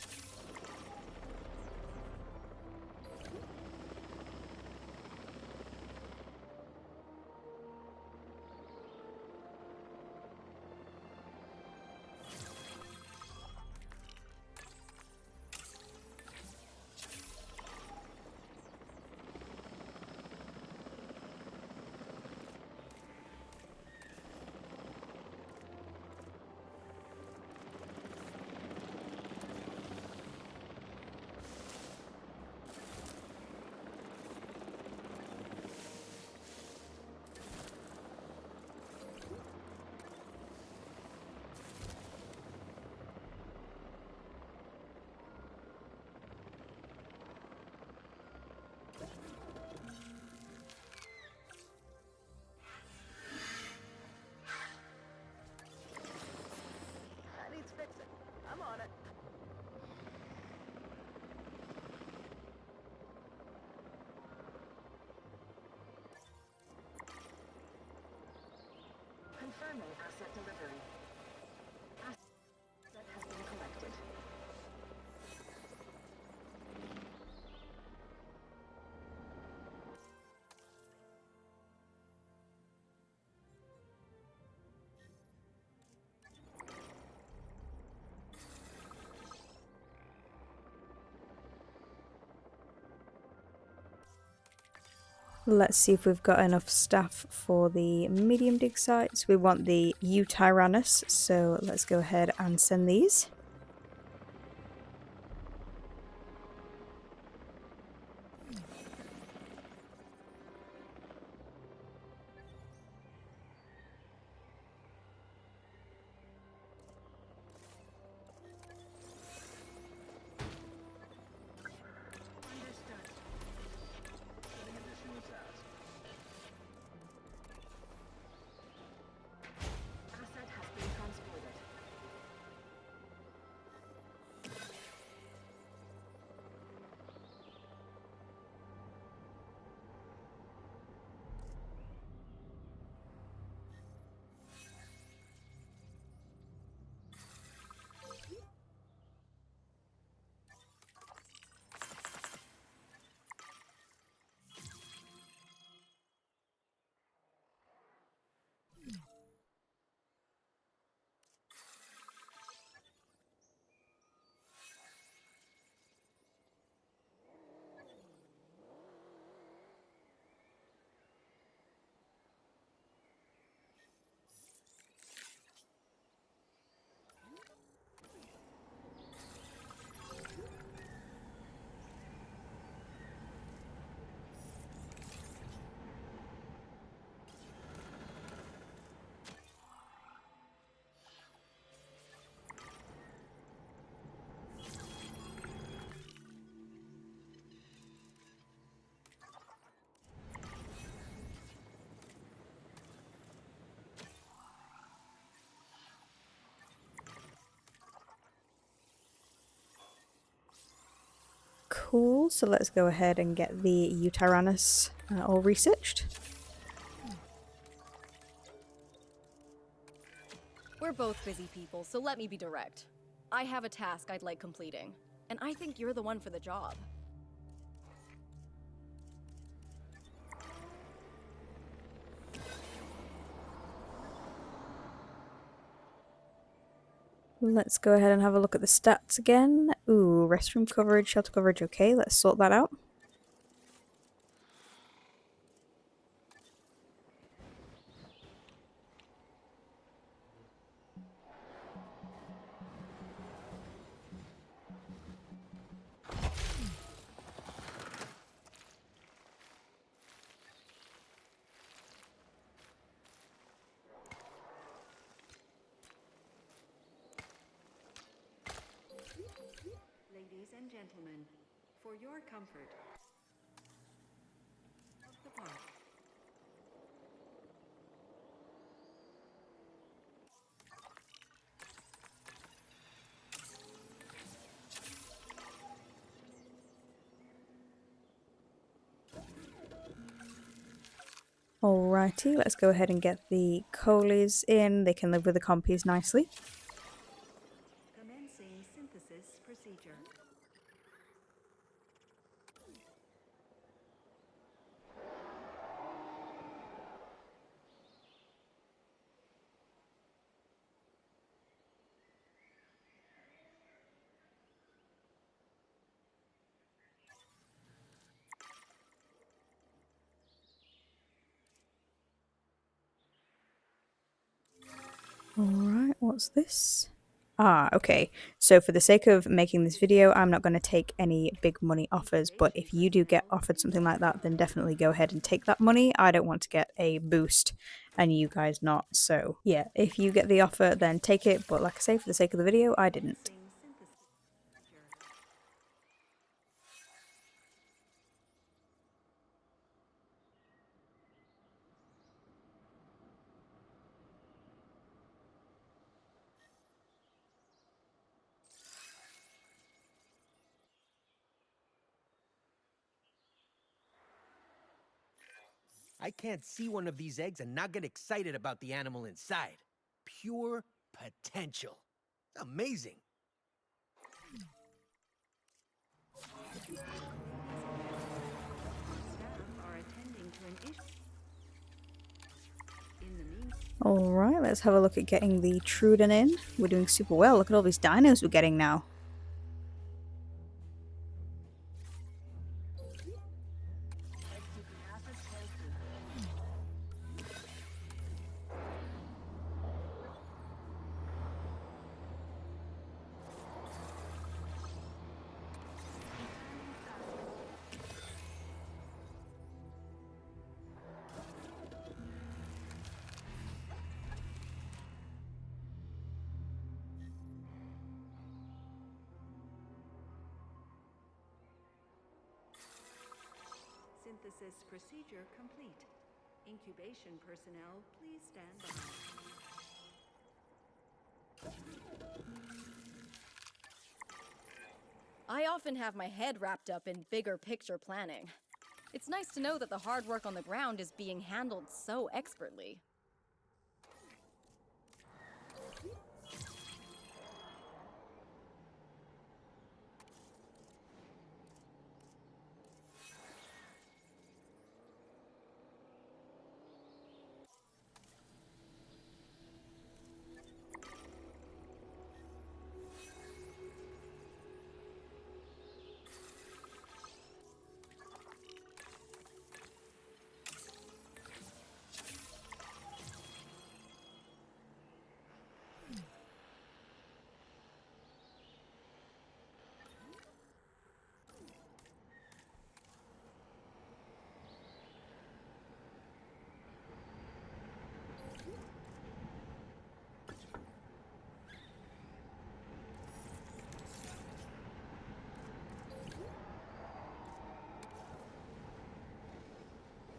Speaker 6: That needs fixing. I'm on it. Confirming asset delivery. Asset has been collected.
Speaker 1: Let's see if we've got enough staff for the medium dig sites. We want the Utyrannus, so let's go ahead and send these.
Speaker 6: Understood.
Speaker 8: Getting additional tasks.
Speaker 6: Asset has been transported.
Speaker 1: Cool, so let's go ahead and get the Utyrannus all researched.
Speaker 5: We're both busy people, so let me be direct. I have a task I'd like completing, and I think you're the one for the job.
Speaker 1: Let's go ahead and have a look at the stats again. Ooh, restroom coverage, shelter coverage, okay, let's sort that out.
Speaker 6: Ladies and gentlemen, for your comfort, the park.
Speaker 1: Alrighty, let's go ahead and get the Coleys in. They can live with the Compies nicely.
Speaker 6: Commencing synthesis procedure.
Speaker 1: Alright, what's this? Ah, okay. So for the sake of making this video, I'm not going to take any big money offers, but if you do get offered something like that, then definitely go ahead and take that money. I don't want to get a boost and you guys not. So yeah, if you get the offer, then take it. But like I say, for the sake of the video, I didn't.
Speaker 6: Commencing synthesis procedure.
Speaker 2: I can't see one of these eggs and not get excited about the animal inside. Pure potential. It's amazing.
Speaker 6: Staff are attending to an issue. In the meantime,
Speaker 1: Alright, let's have a look at getting the Truden in. We're doing super well. Look at all these dinos we're getting now.
Speaker 6: synthesis procedure complete. Incubation personnel, please stand by.
Speaker 5: I often have my head wrapped up in bigger picture planning. It's nice to know that the hard work on the ground is being handled so expertly.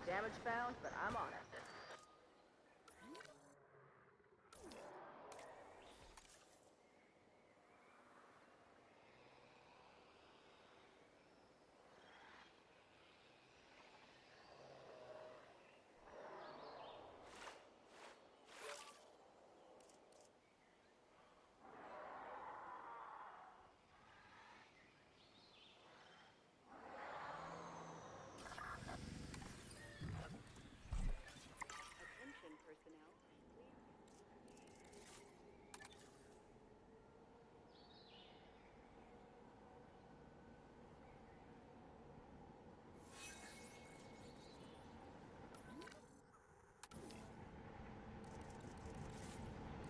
Speaker 9: Damage found, but I'm on it.
Speaker 6: Attention personnel, please.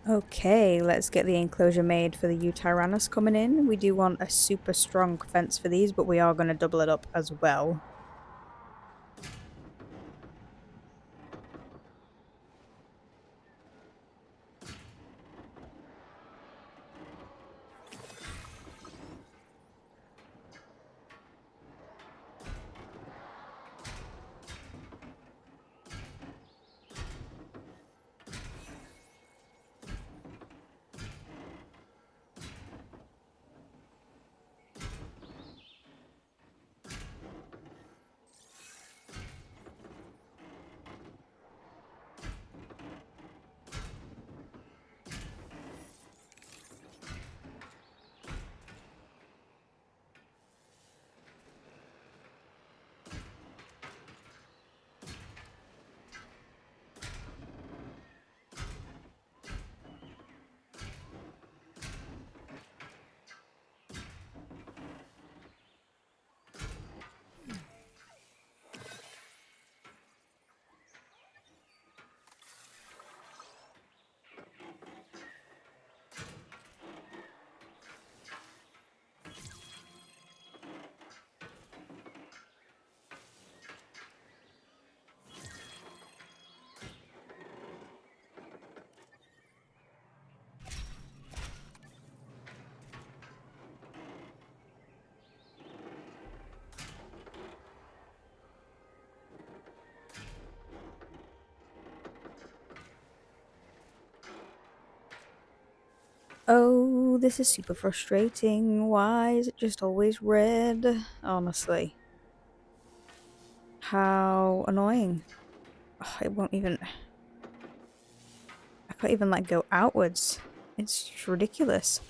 Speaker 1: Okay, let's get the enclosure made for the Utyrannus coming in. We do want a super strong fence for these, but we are going to double it up as well. Oh, this is super frustrating. Why is it just always red? Honestly. How annoying. Oh, it won't even... I can't even, like, go outwards. It's just ridiculous.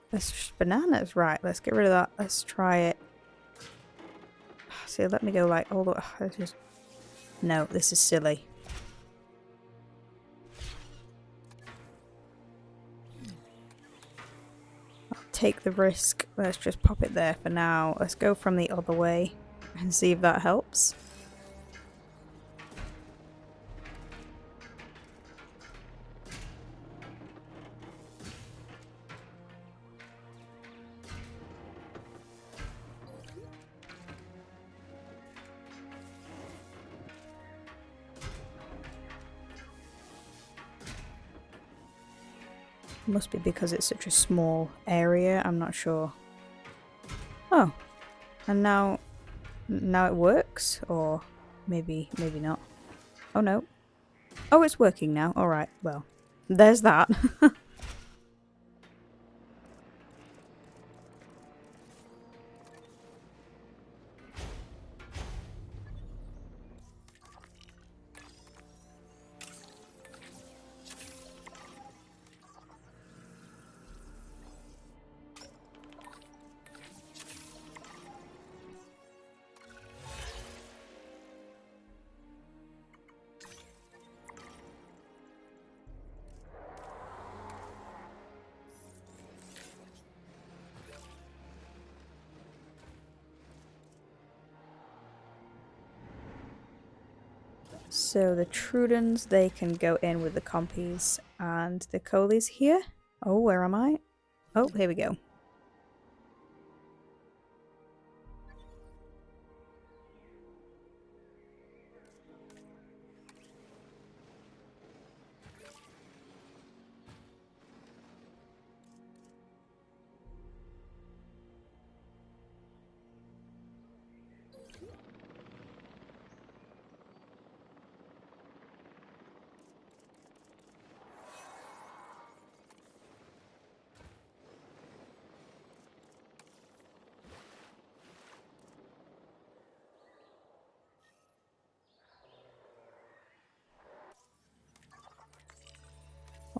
Speaker 1: That's just bananas. Right, let's get rid of that. Let's try it. See, let me go, like, all the way... No, this is silly. Take the risk. Let's just pop it there for now. Let's go from the other way and see if that helps. Must be because it's such a small area, I'm not sure. Oh, and now it works? Or maybe not. Oh no. Oh, it's working now. Alright, well, there's that. So the Trudens, they can go in with the Compies, and the Coleys here. Oh, where am I? Oh, here we go.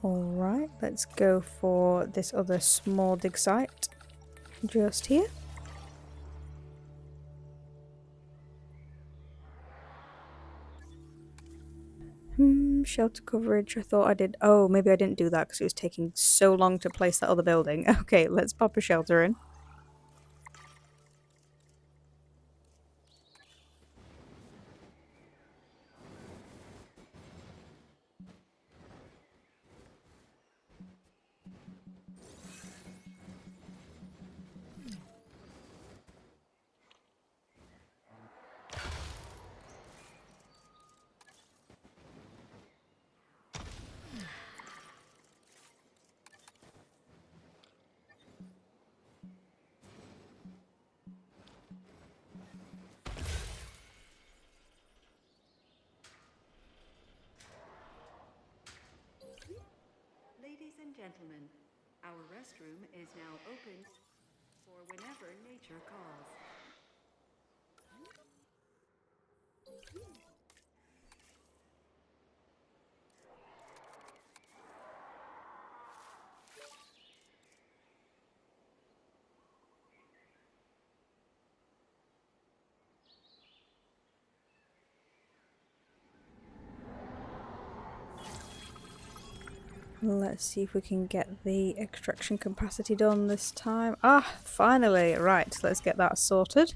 Speaker 1: Alright, let's go for this other small dig site. Just here. Shelter coverage. I thought I did. Oh, maybe I didn't do that because it was taking so long to place that other building. Okay, let's pop a shelter in.
Speaker 6: Ladies and gentlemen, our restroom is now open for whenever nature calls.
Speaker 1: Let's see if we can get the extraction capacity done this time. Ah, finally! Right, let's get that sorted.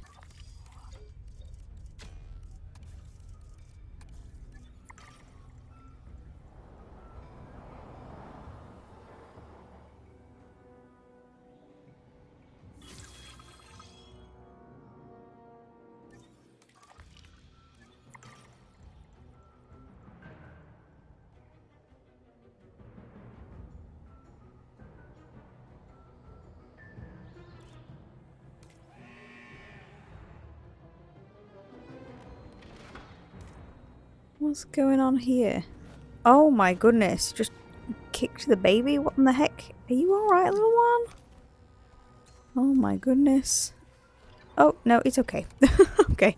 Speaker 1: What's going on here? Oh my goodness, just kicked the baby? What in the heck? Are you alright, little one? Oh my goodness. Oh, no, it's okay. Okay.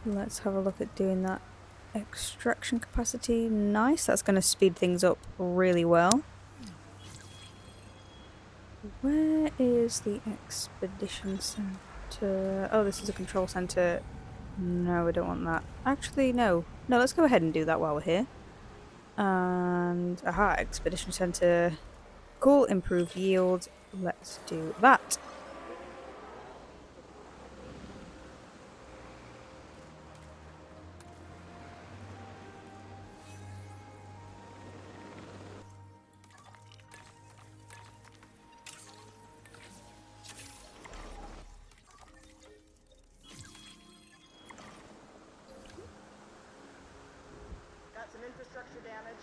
Speaker 1: Let's have a look at doing that extraction capacity. Nice, that's going to speed things up really well. Where is the expedition center? Oh, this is a control center. No, I don't want that. Actually, no. No, let's go ahead and do that while we're here. And, aha, expedition center. Cool, improved yield. Let's do that.
Speaker 9: Got some infrastructure damage.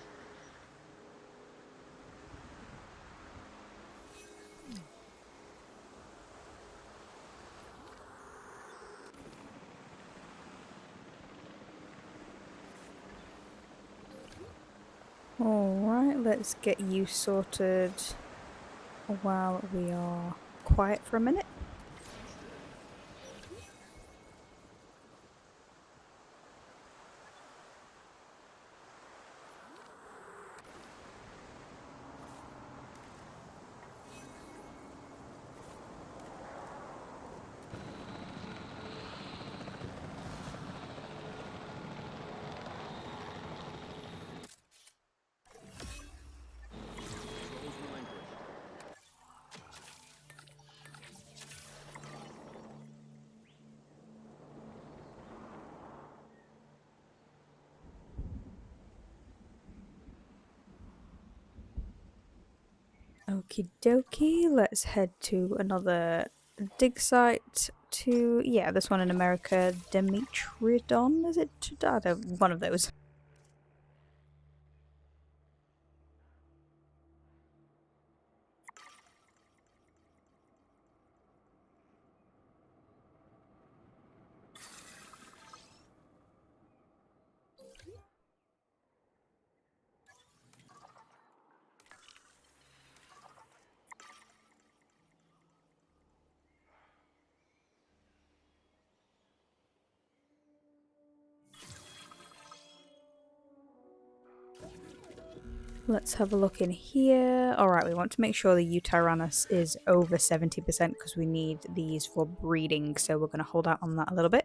Speaker 1: Alright, let's get you sorted while we are quiet for a minute. Okie dokie, let's head to another dig site to, yeah, this one in America, Dimitridon, is it? I don't, one of those. Let's have a look in here. Alright, we want to make sure the Utyrannus is over 70% because we need these for breeding, so we're going to hold out on that a little bit.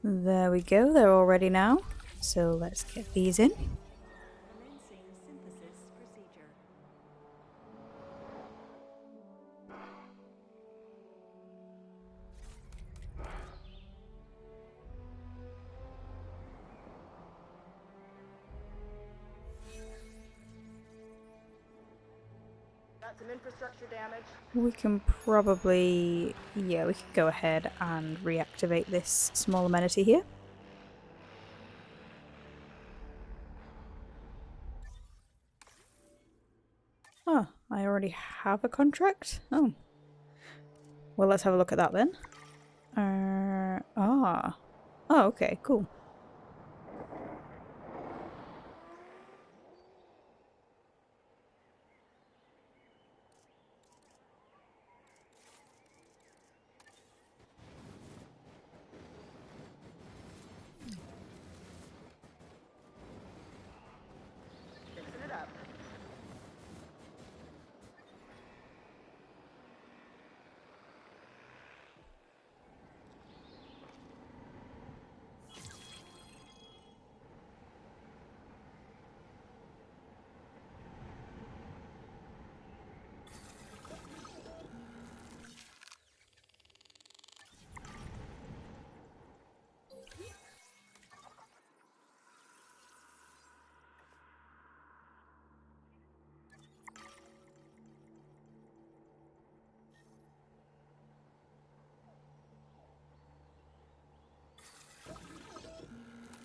Speaker 1: There we go, they're all ready now. So let's get these in.
Speaker 6: Commencing synthesis procedure.
Speaker 9: Got some infrastructure damage.
Speaker 1: We can probably, yeah, we can go ahead and reactivate this small amenity here. Oh, I already have a contract? Oh, Well, let's have a look at that then. Oh, okay, cool.
Speaker 9: Fixing it up.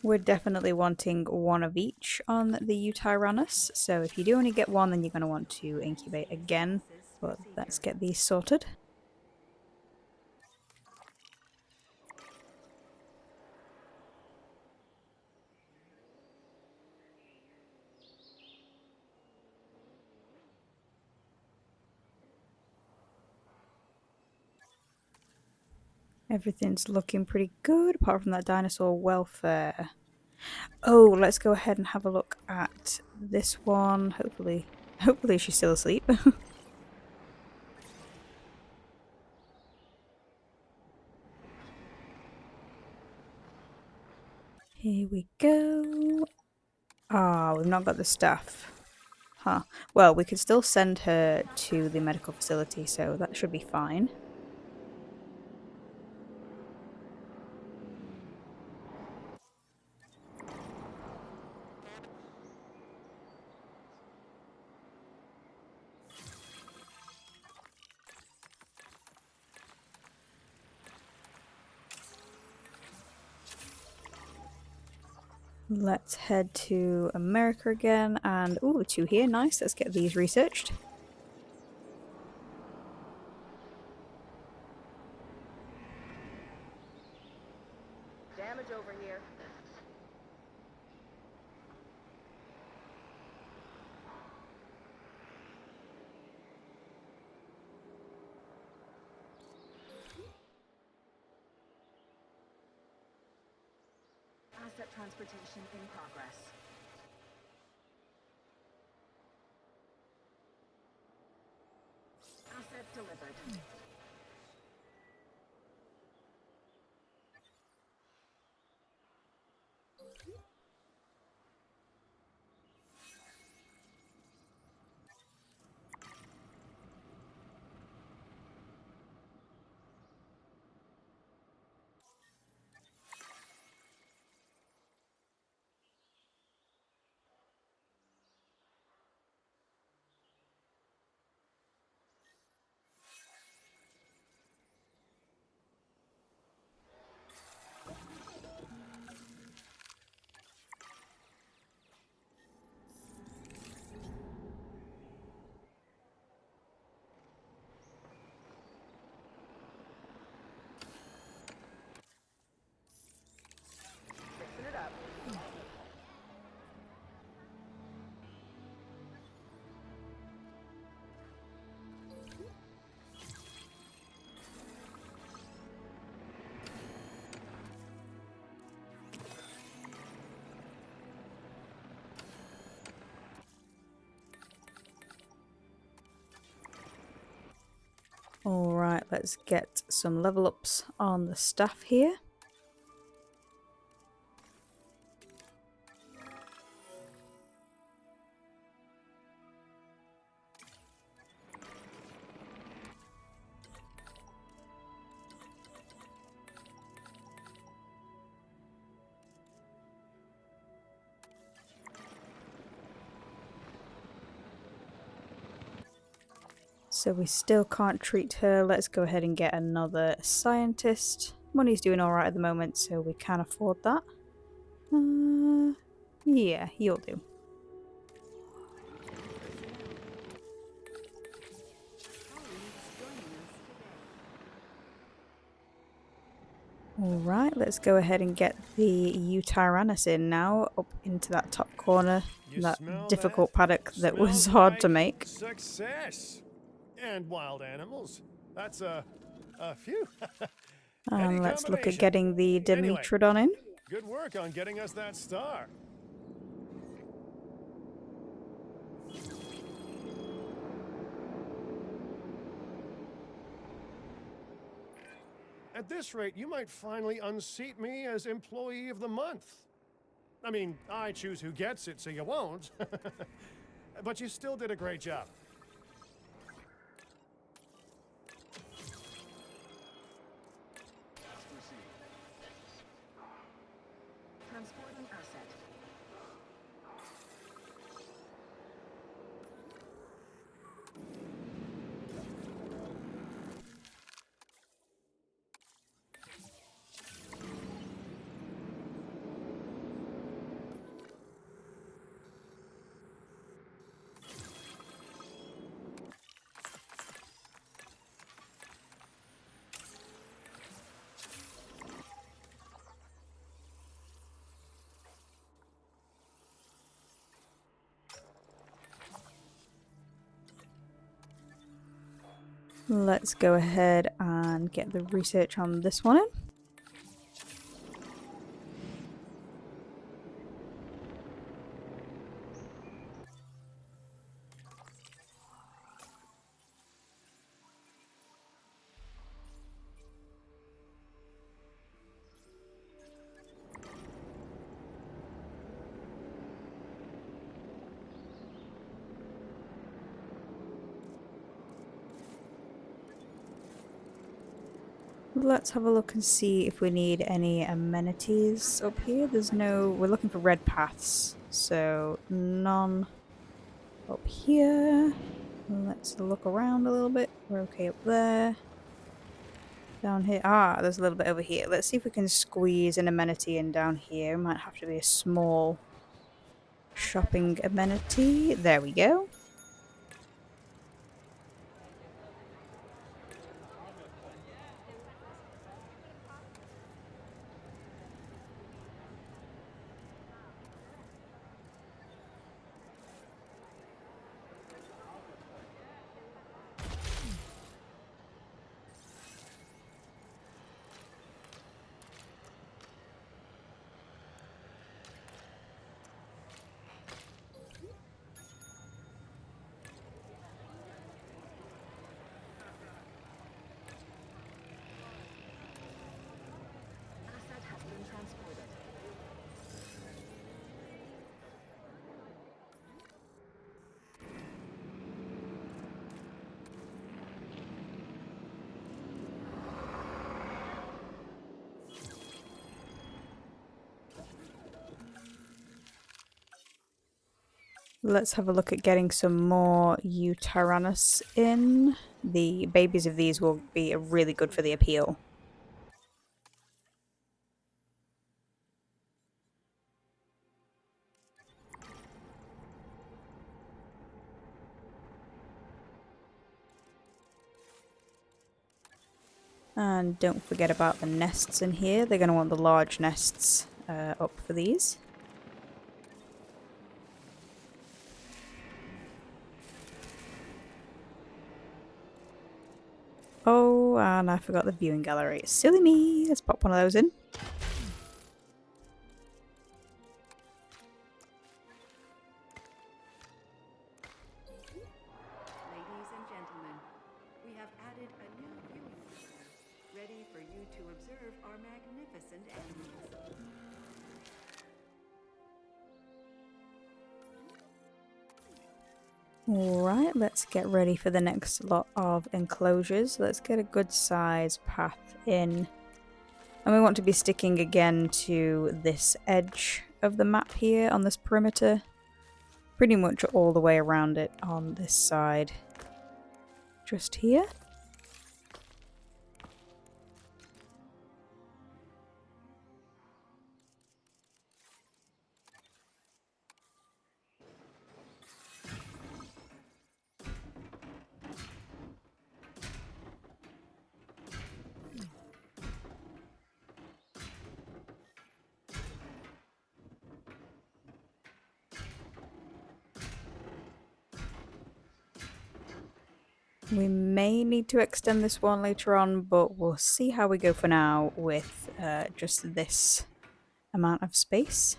Speaker 1: We're definitely wanting one of each on the Utyrannus, so if you do only get one, then you're going to want to incubate again. But let's get these sorted. Everything's looking pretty good, apart from that dinosaur welfare. Oh, let's go ahead and have a look at this one. Hopefully she's still asleep. Here we go. Ah, we've not got the stuff. Huh. Well, we could still send her to the medical facility, so that should be fine. Let's head to America again, and ooh, 2 here, nice. Let's get these researched.
Speaker 9: Damage over here.
Speaker 6: Asset transportation in progress. Asset delivered.
Speaker 9: Fixing it up.
Speaker 1: Alright, let's get some level ups on the staff here. So we still can't treat her. Let's go ahead and get another scientist. Money's doing alright at the moment, so we can afford that. Yeah, you'll do.
Speaker 6: Colleagues joining us today.
Speaker 1: Alright, let's go ahead and get the Utyrannus in now, up into that top corner.
Speaker 4: You
Speaker 1: That
Speaker 4: smell
Speaker 1: difficult
Speaker 4: that?
Speaker 1: paddock that was
Speaker 4: Smells
Speaker 1: hard to
Speaker 4: like
Speaker 1: make.
Speaker 4: Success! And wild animals. That's a few. Heady
Speaker 1: And let's look at
Speaker 4: combination.
Speaker 1: getting the
Speaker 4: Anyway,
Speaker 1: Dimetrodon in.
Speaker 4: good work on getting us that star. At this rate, you might finally unseat me as Employee of the Month. I mean, I choose who gets it, so you won't. But you still did a great job.
Speaker 9: Transporting asset.
Speaker 1: Let's go ahead and get the research on this one in. Let's have a look and see if we need any amenities up here. There's no... we're looking for red paths, so none up here. Let's look around a little bit. We're okay up there. Down here. Ah, there's a little bit over here. Let's see if we can squeeze an amenity in down here. Might have to be a small shopping amenity. There we go.
Speaker 9: Asset has been transported.
Speaker 1: Let's have a look at getting some more Utyrannus in. The babies of these will be really good for the appeal. And don't forget about the nests in here. They're going to want the large nests up for these. Oh, and I forgot the viewing gallery. Silly me! Let's pop one of those in.
Speaker 6: Ladies and gentlemen, we have added a new viewing area, ready for you to observe our magnificent animals.
Speaker 1: Alright, let's get ready for the next lot of enclosures. Let's get a good size path in. And we want to be sticking again to this edge of the map here on this perimeter. Pretty much all the way around it on this side. Just here. We may need to extend this one later on, but we'll see how we go for now with just this amount of space.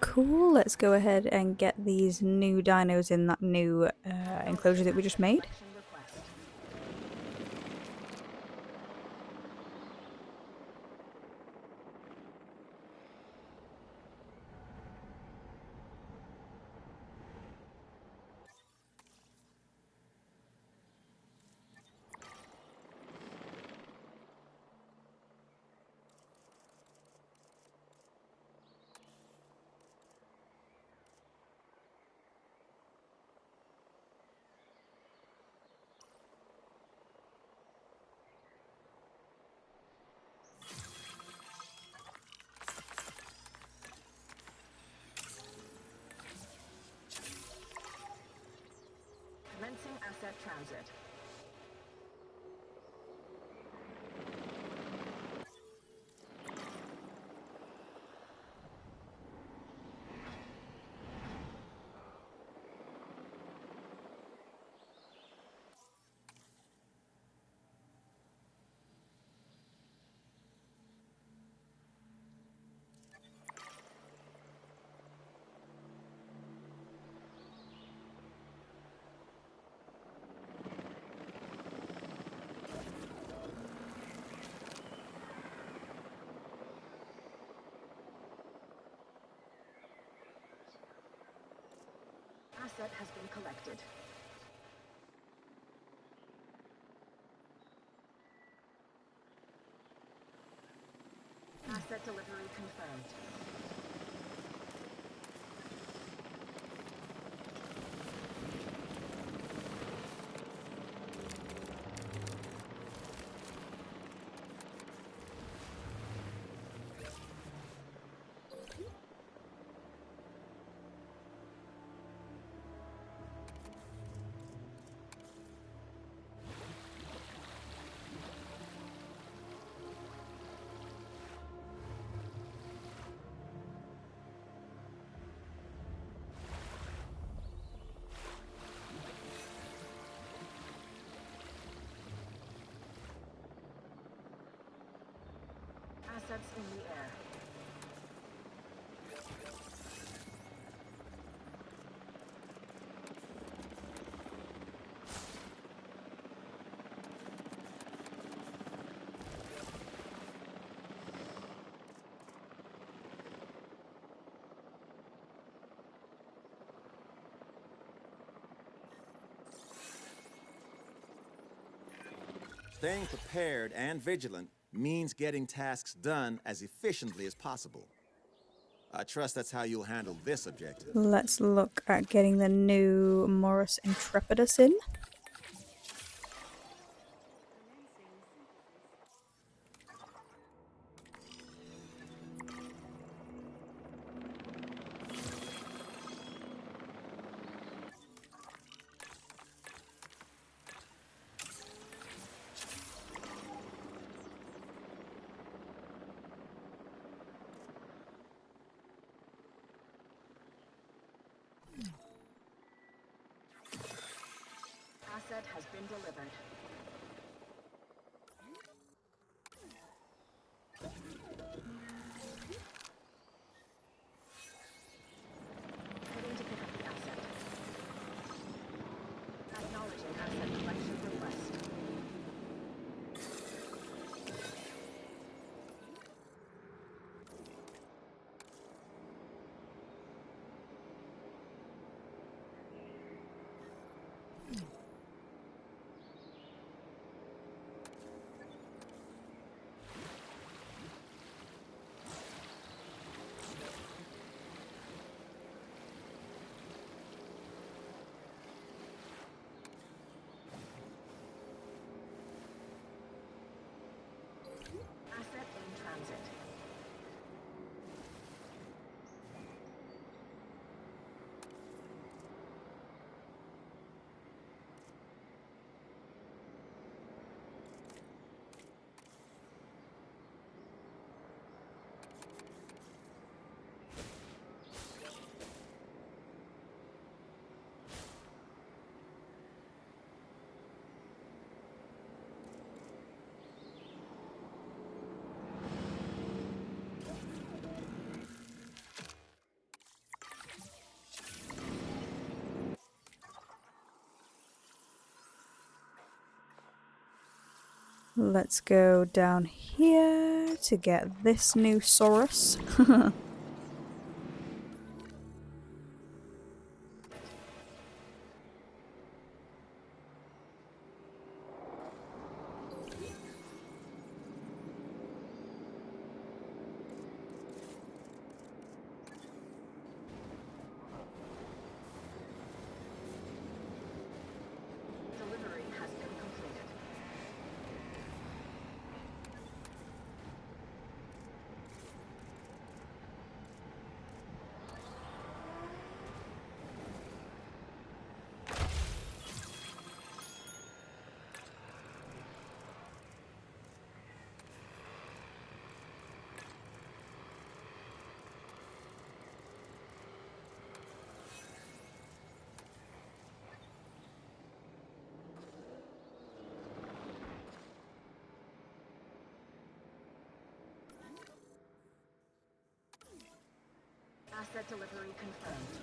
Speaker 1: Cool, let's go ahead and get these new dinos in that new enclosure that we just made.
Speaker 9: Commencing asset transit. Asset has been collected. Asset delivery confirmed. Assets in the air.
Speaker 10: Staying prepared and vigilant means getting tasks done as efficiently as possible. I trust that's how you'll handle this objective.
Speaker 1: Let's look at getting the new Morus Intrepidus in.
Speaker 9: Asset has been delivered. Heading to pick up the asset. Acknowledging asset collection request.
Speaker 1: Let's go down here to get this new Saurus.
Speaker 9: Delivery has been completed. Asset delivery confirmed.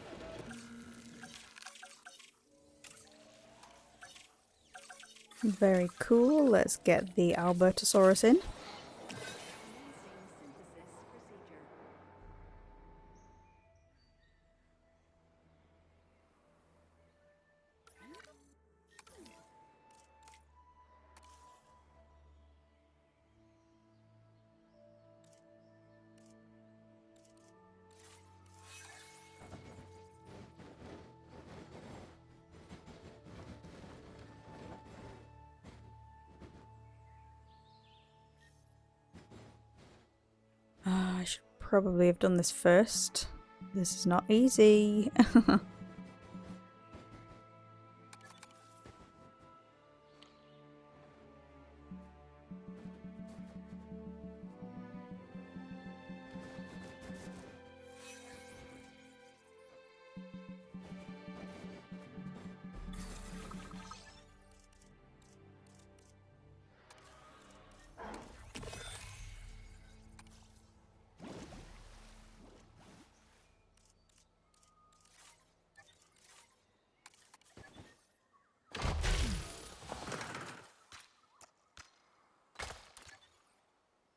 Speaker 1: Very cool. Let's get the Albertosaurus in.
Speaker 6: Commencing synthesis procedure.
Speaker 1: I should probably have done this first. This is not easy.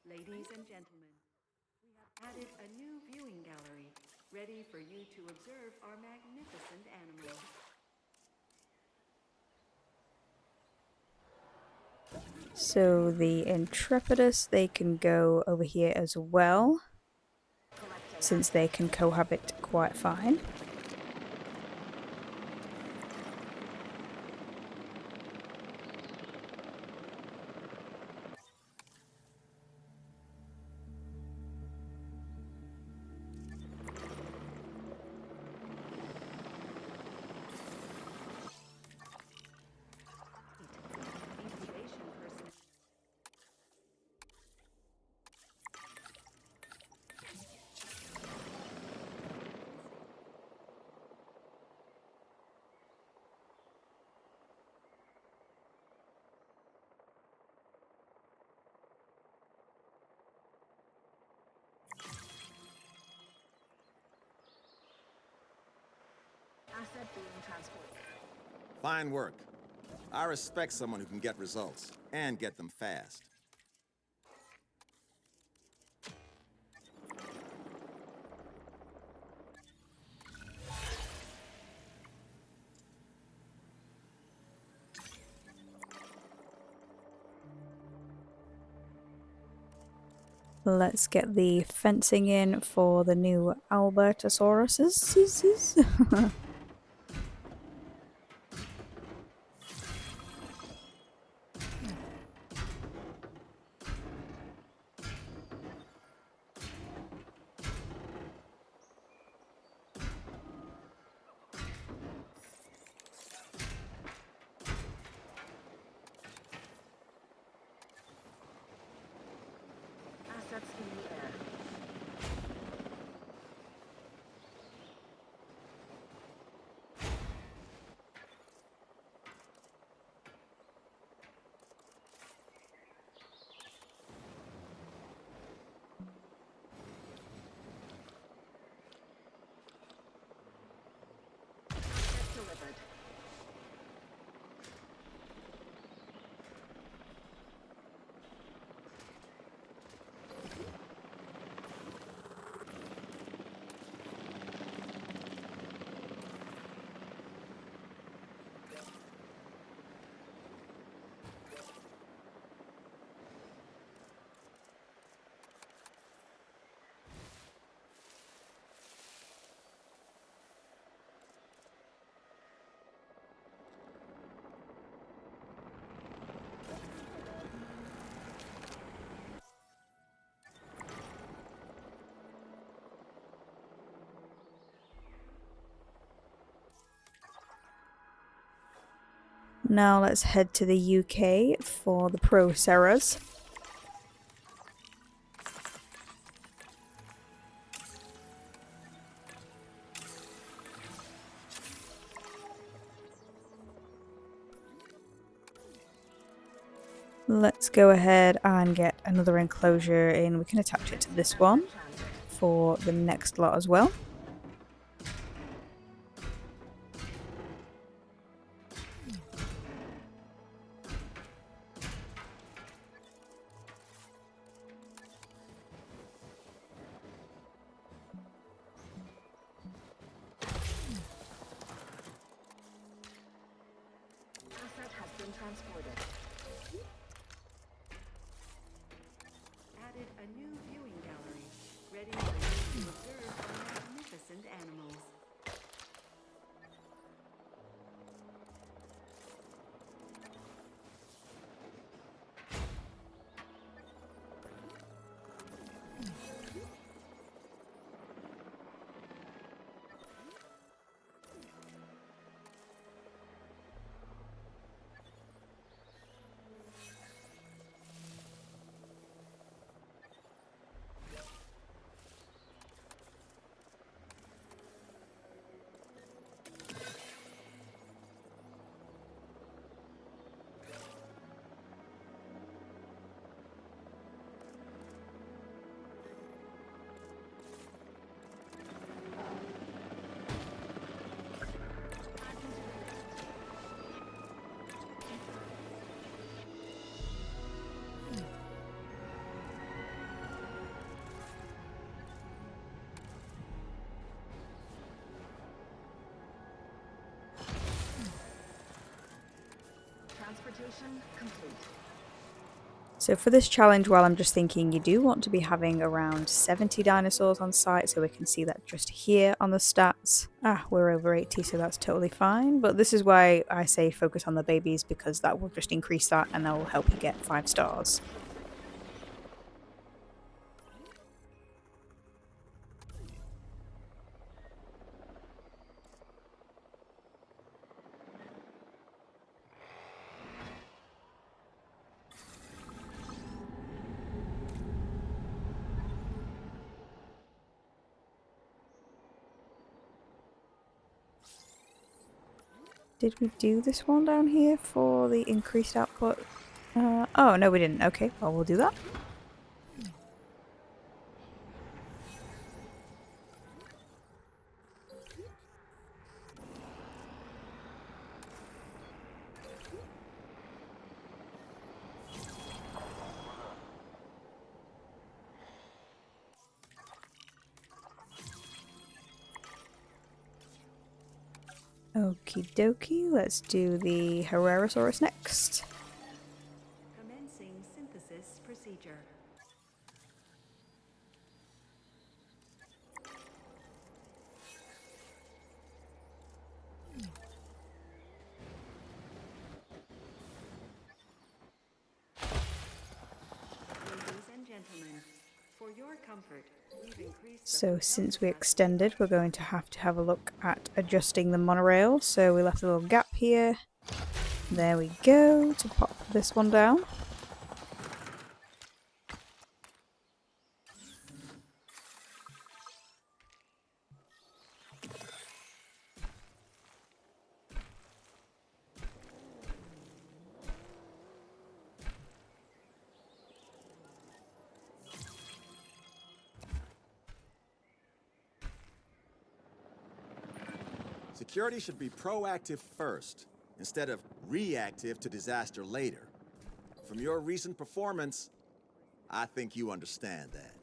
Speaker 6: Ladies and gentlemen, we have added a new viewing gallery, ready for you to observe our magnificent animals.
Speaker 1: So the Intrepidus, they can go over here as well, since they can cohabit quite fine.
Speaker 6: Incubation personnel.
Speaker 9: Asset being transported.
Speaker 10: Fine work. I respect someone who can get results, and get them fast.
Speaker 1: Let's get the fencing in for the new Albertosauruses.
Speaker 9: Assets in the air.
Speaker 1: Now let's head to the UK for the Proceratosaurus. Let's go ahead and get another enclosure in. We can attach it to this one for the next lot as well.
Speaker 9: Asset has been transported.
Speaker 6: Added a new viewing gallery, ready for you to observe our magnificent animals.
Speaker 9: Transportation complete.
Speaker 1: So for this challenge, while I'm just thinking, you do want to be having around 70 dinosaurs on site, so we can see that just here on the stats. We're over 80, so that's totally fine. But this is why I say focus on the babies, because that will just increase that and that will help you get 5 stars. Did we do this one down here for the increased output? Oh, no we didn't. Okay, well we'll do that. Okie dokie, let's do the Herrerasaurus next.
Speaker 6: Commencing synthesis procedure. Ladies and gentlemen, for your comfort, we've increased the
Speaker 1: So
Speaker 6: hotel
Speaker 1: since we
Speaker 6: capacity.
Speaker 1: extended, we're going to have a look at adjusting the monorail. So we left a little gap here. There we go, to pop this one down.
Speaker 10: Security should be proactive first, instead of reactive to disaster later. From your recent performance, I think you understand that.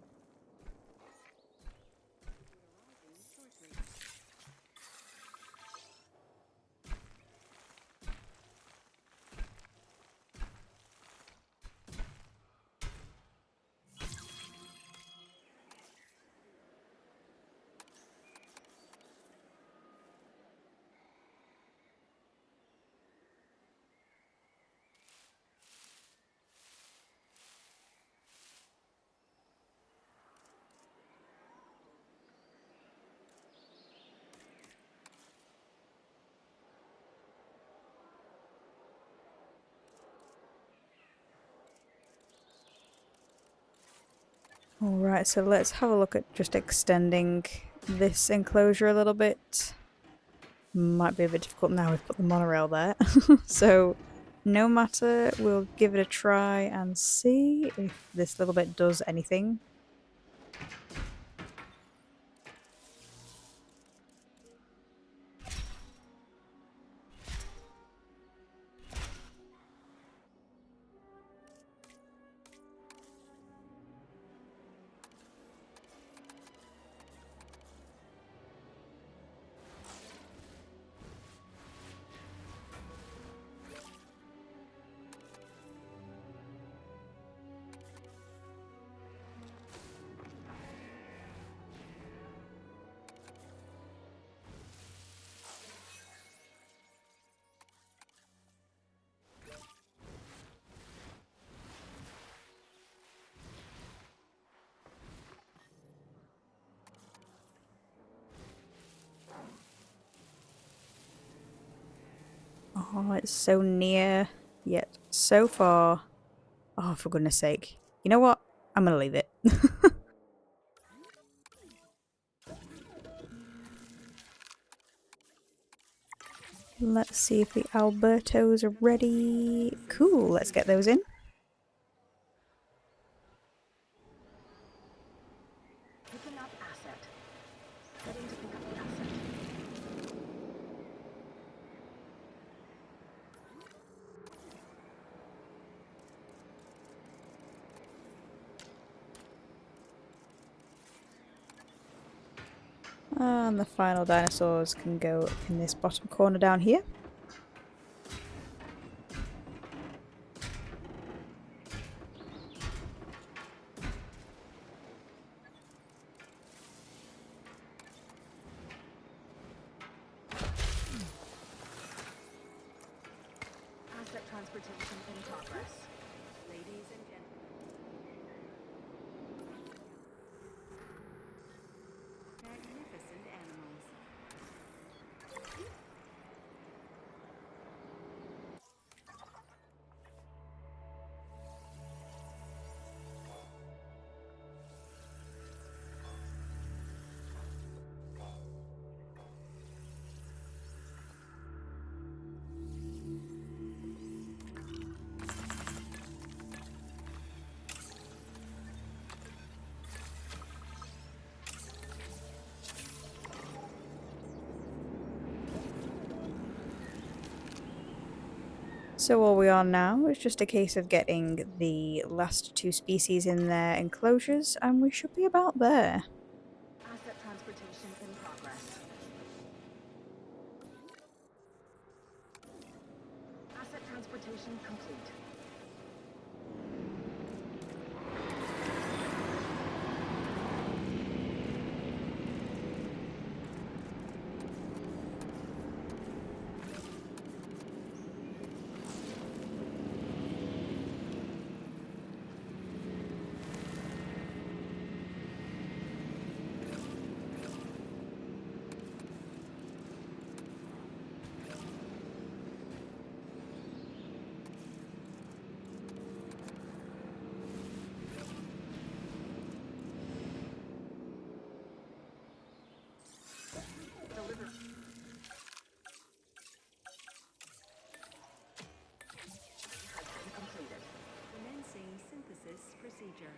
Speaker 1: Alright, so let's have a look at just extending this enclosure a little bit. Might be a bit difficult now we've put the monorail there. So, no matter, we'll give it a try and see if this little bit does anything. Oh, it's so near, yet so far. Oh, for goodness sake. You know what? I'm gonna leave it. Let's see if the Albertos are ready. Cool, let's get those in.
Speaker 9: Picking up asset. Heading to pick up the asset.
Speaker 1: And the final dinosaurs can go in this bottom corner down here.
Speaker 9: Asset transportation in progress.
Speaker 6: Ladies and gentlemen. Magnificent animals.
Speaker 1: So all we are now is just a case of getting the last two species in their enclosures, and we should be about there.
Speaker 9: Asset transportation in progress. Asset transportation complete. Deliver. Has been completed.
Speaker 6: Commencing synthesis procedure.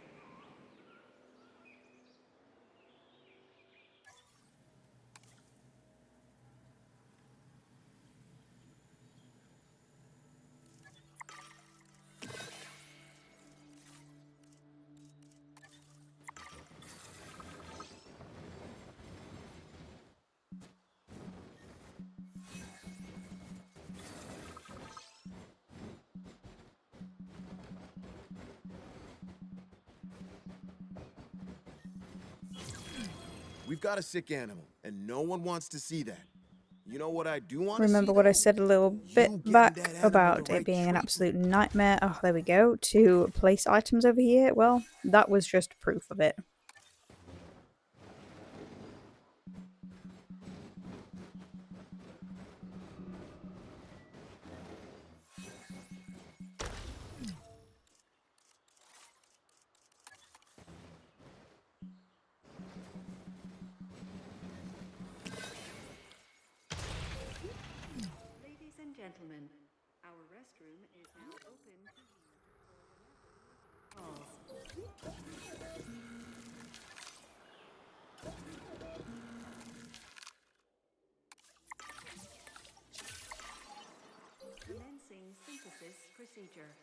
Speaker 7: We've got a sick animal, and no one wants to see that. You know what I do want to see,
Speaker 1: Remember what I
Speaker 7: though?
Speaker 1: said a little bit
Speaker 7: You getting
Speaker 1: back
Speaker 7: that animal
Speaker 1: about
Speaker 7: the
Speaker 1: it
Speaker 7: right
Speaker 1: being an
Speaker 7: treatment.
Speaker 1: absolute nightmare? Oh, there we go. To place items over here. Well, that was just proof of it.
Speaker 6: gentlemen, our restroom is now open to use for whenever you calls. Commencing synthesis procedure.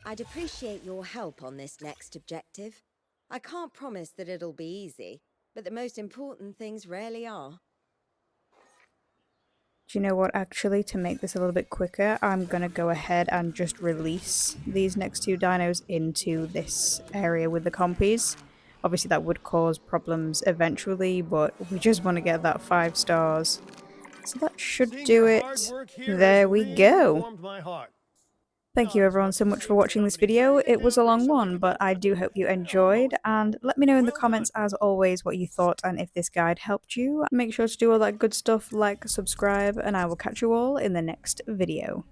Speaker 3: I'd appreciate your help on this next objective. I can't promise that it'll be easy, but the most important things rarely are.
Speaker 1: Do you know what, actually, to make this a little bit quicker, I'm going to go ahead and just release these next two dinos into this area with the Compies. Obviously that would cause problems eventually, but we just want to get that 5 stars. So that should
Speaker 4: Seeing
Speaker 1: do
Speaker 4: your
Speaker 1: it.
Speaker 4: hard work here
Speaker 1: There
Speaker 4: has
Speaker 1: we
Speaker 4: really
Speaker 1: go.
Speaker 4: warmed my heart.
Speaker 1: Thank you
Speaker 4: Not as
Speaker 1: everyone
Speaker 4: much
Speaker 1: so
Speaker 4: as
Speaker 1: much for
Speaker 4: saving
Speaker 1: watching this
Speaker 4: companies
Speaker 1: video.
Speaker 4: millions
Speaker 1: It was a long
Speaker 4: recently,
Speaker 1: one, but I do hope you enjoyed, and let me know in the
Speaker 4: Well
Speaker 1: comments
Speaker 4: done.
Speaker 1: as always what you thought and if this guide helped you. Make sure to do all that good stuff like subscribe, and I will catch you all in the next video.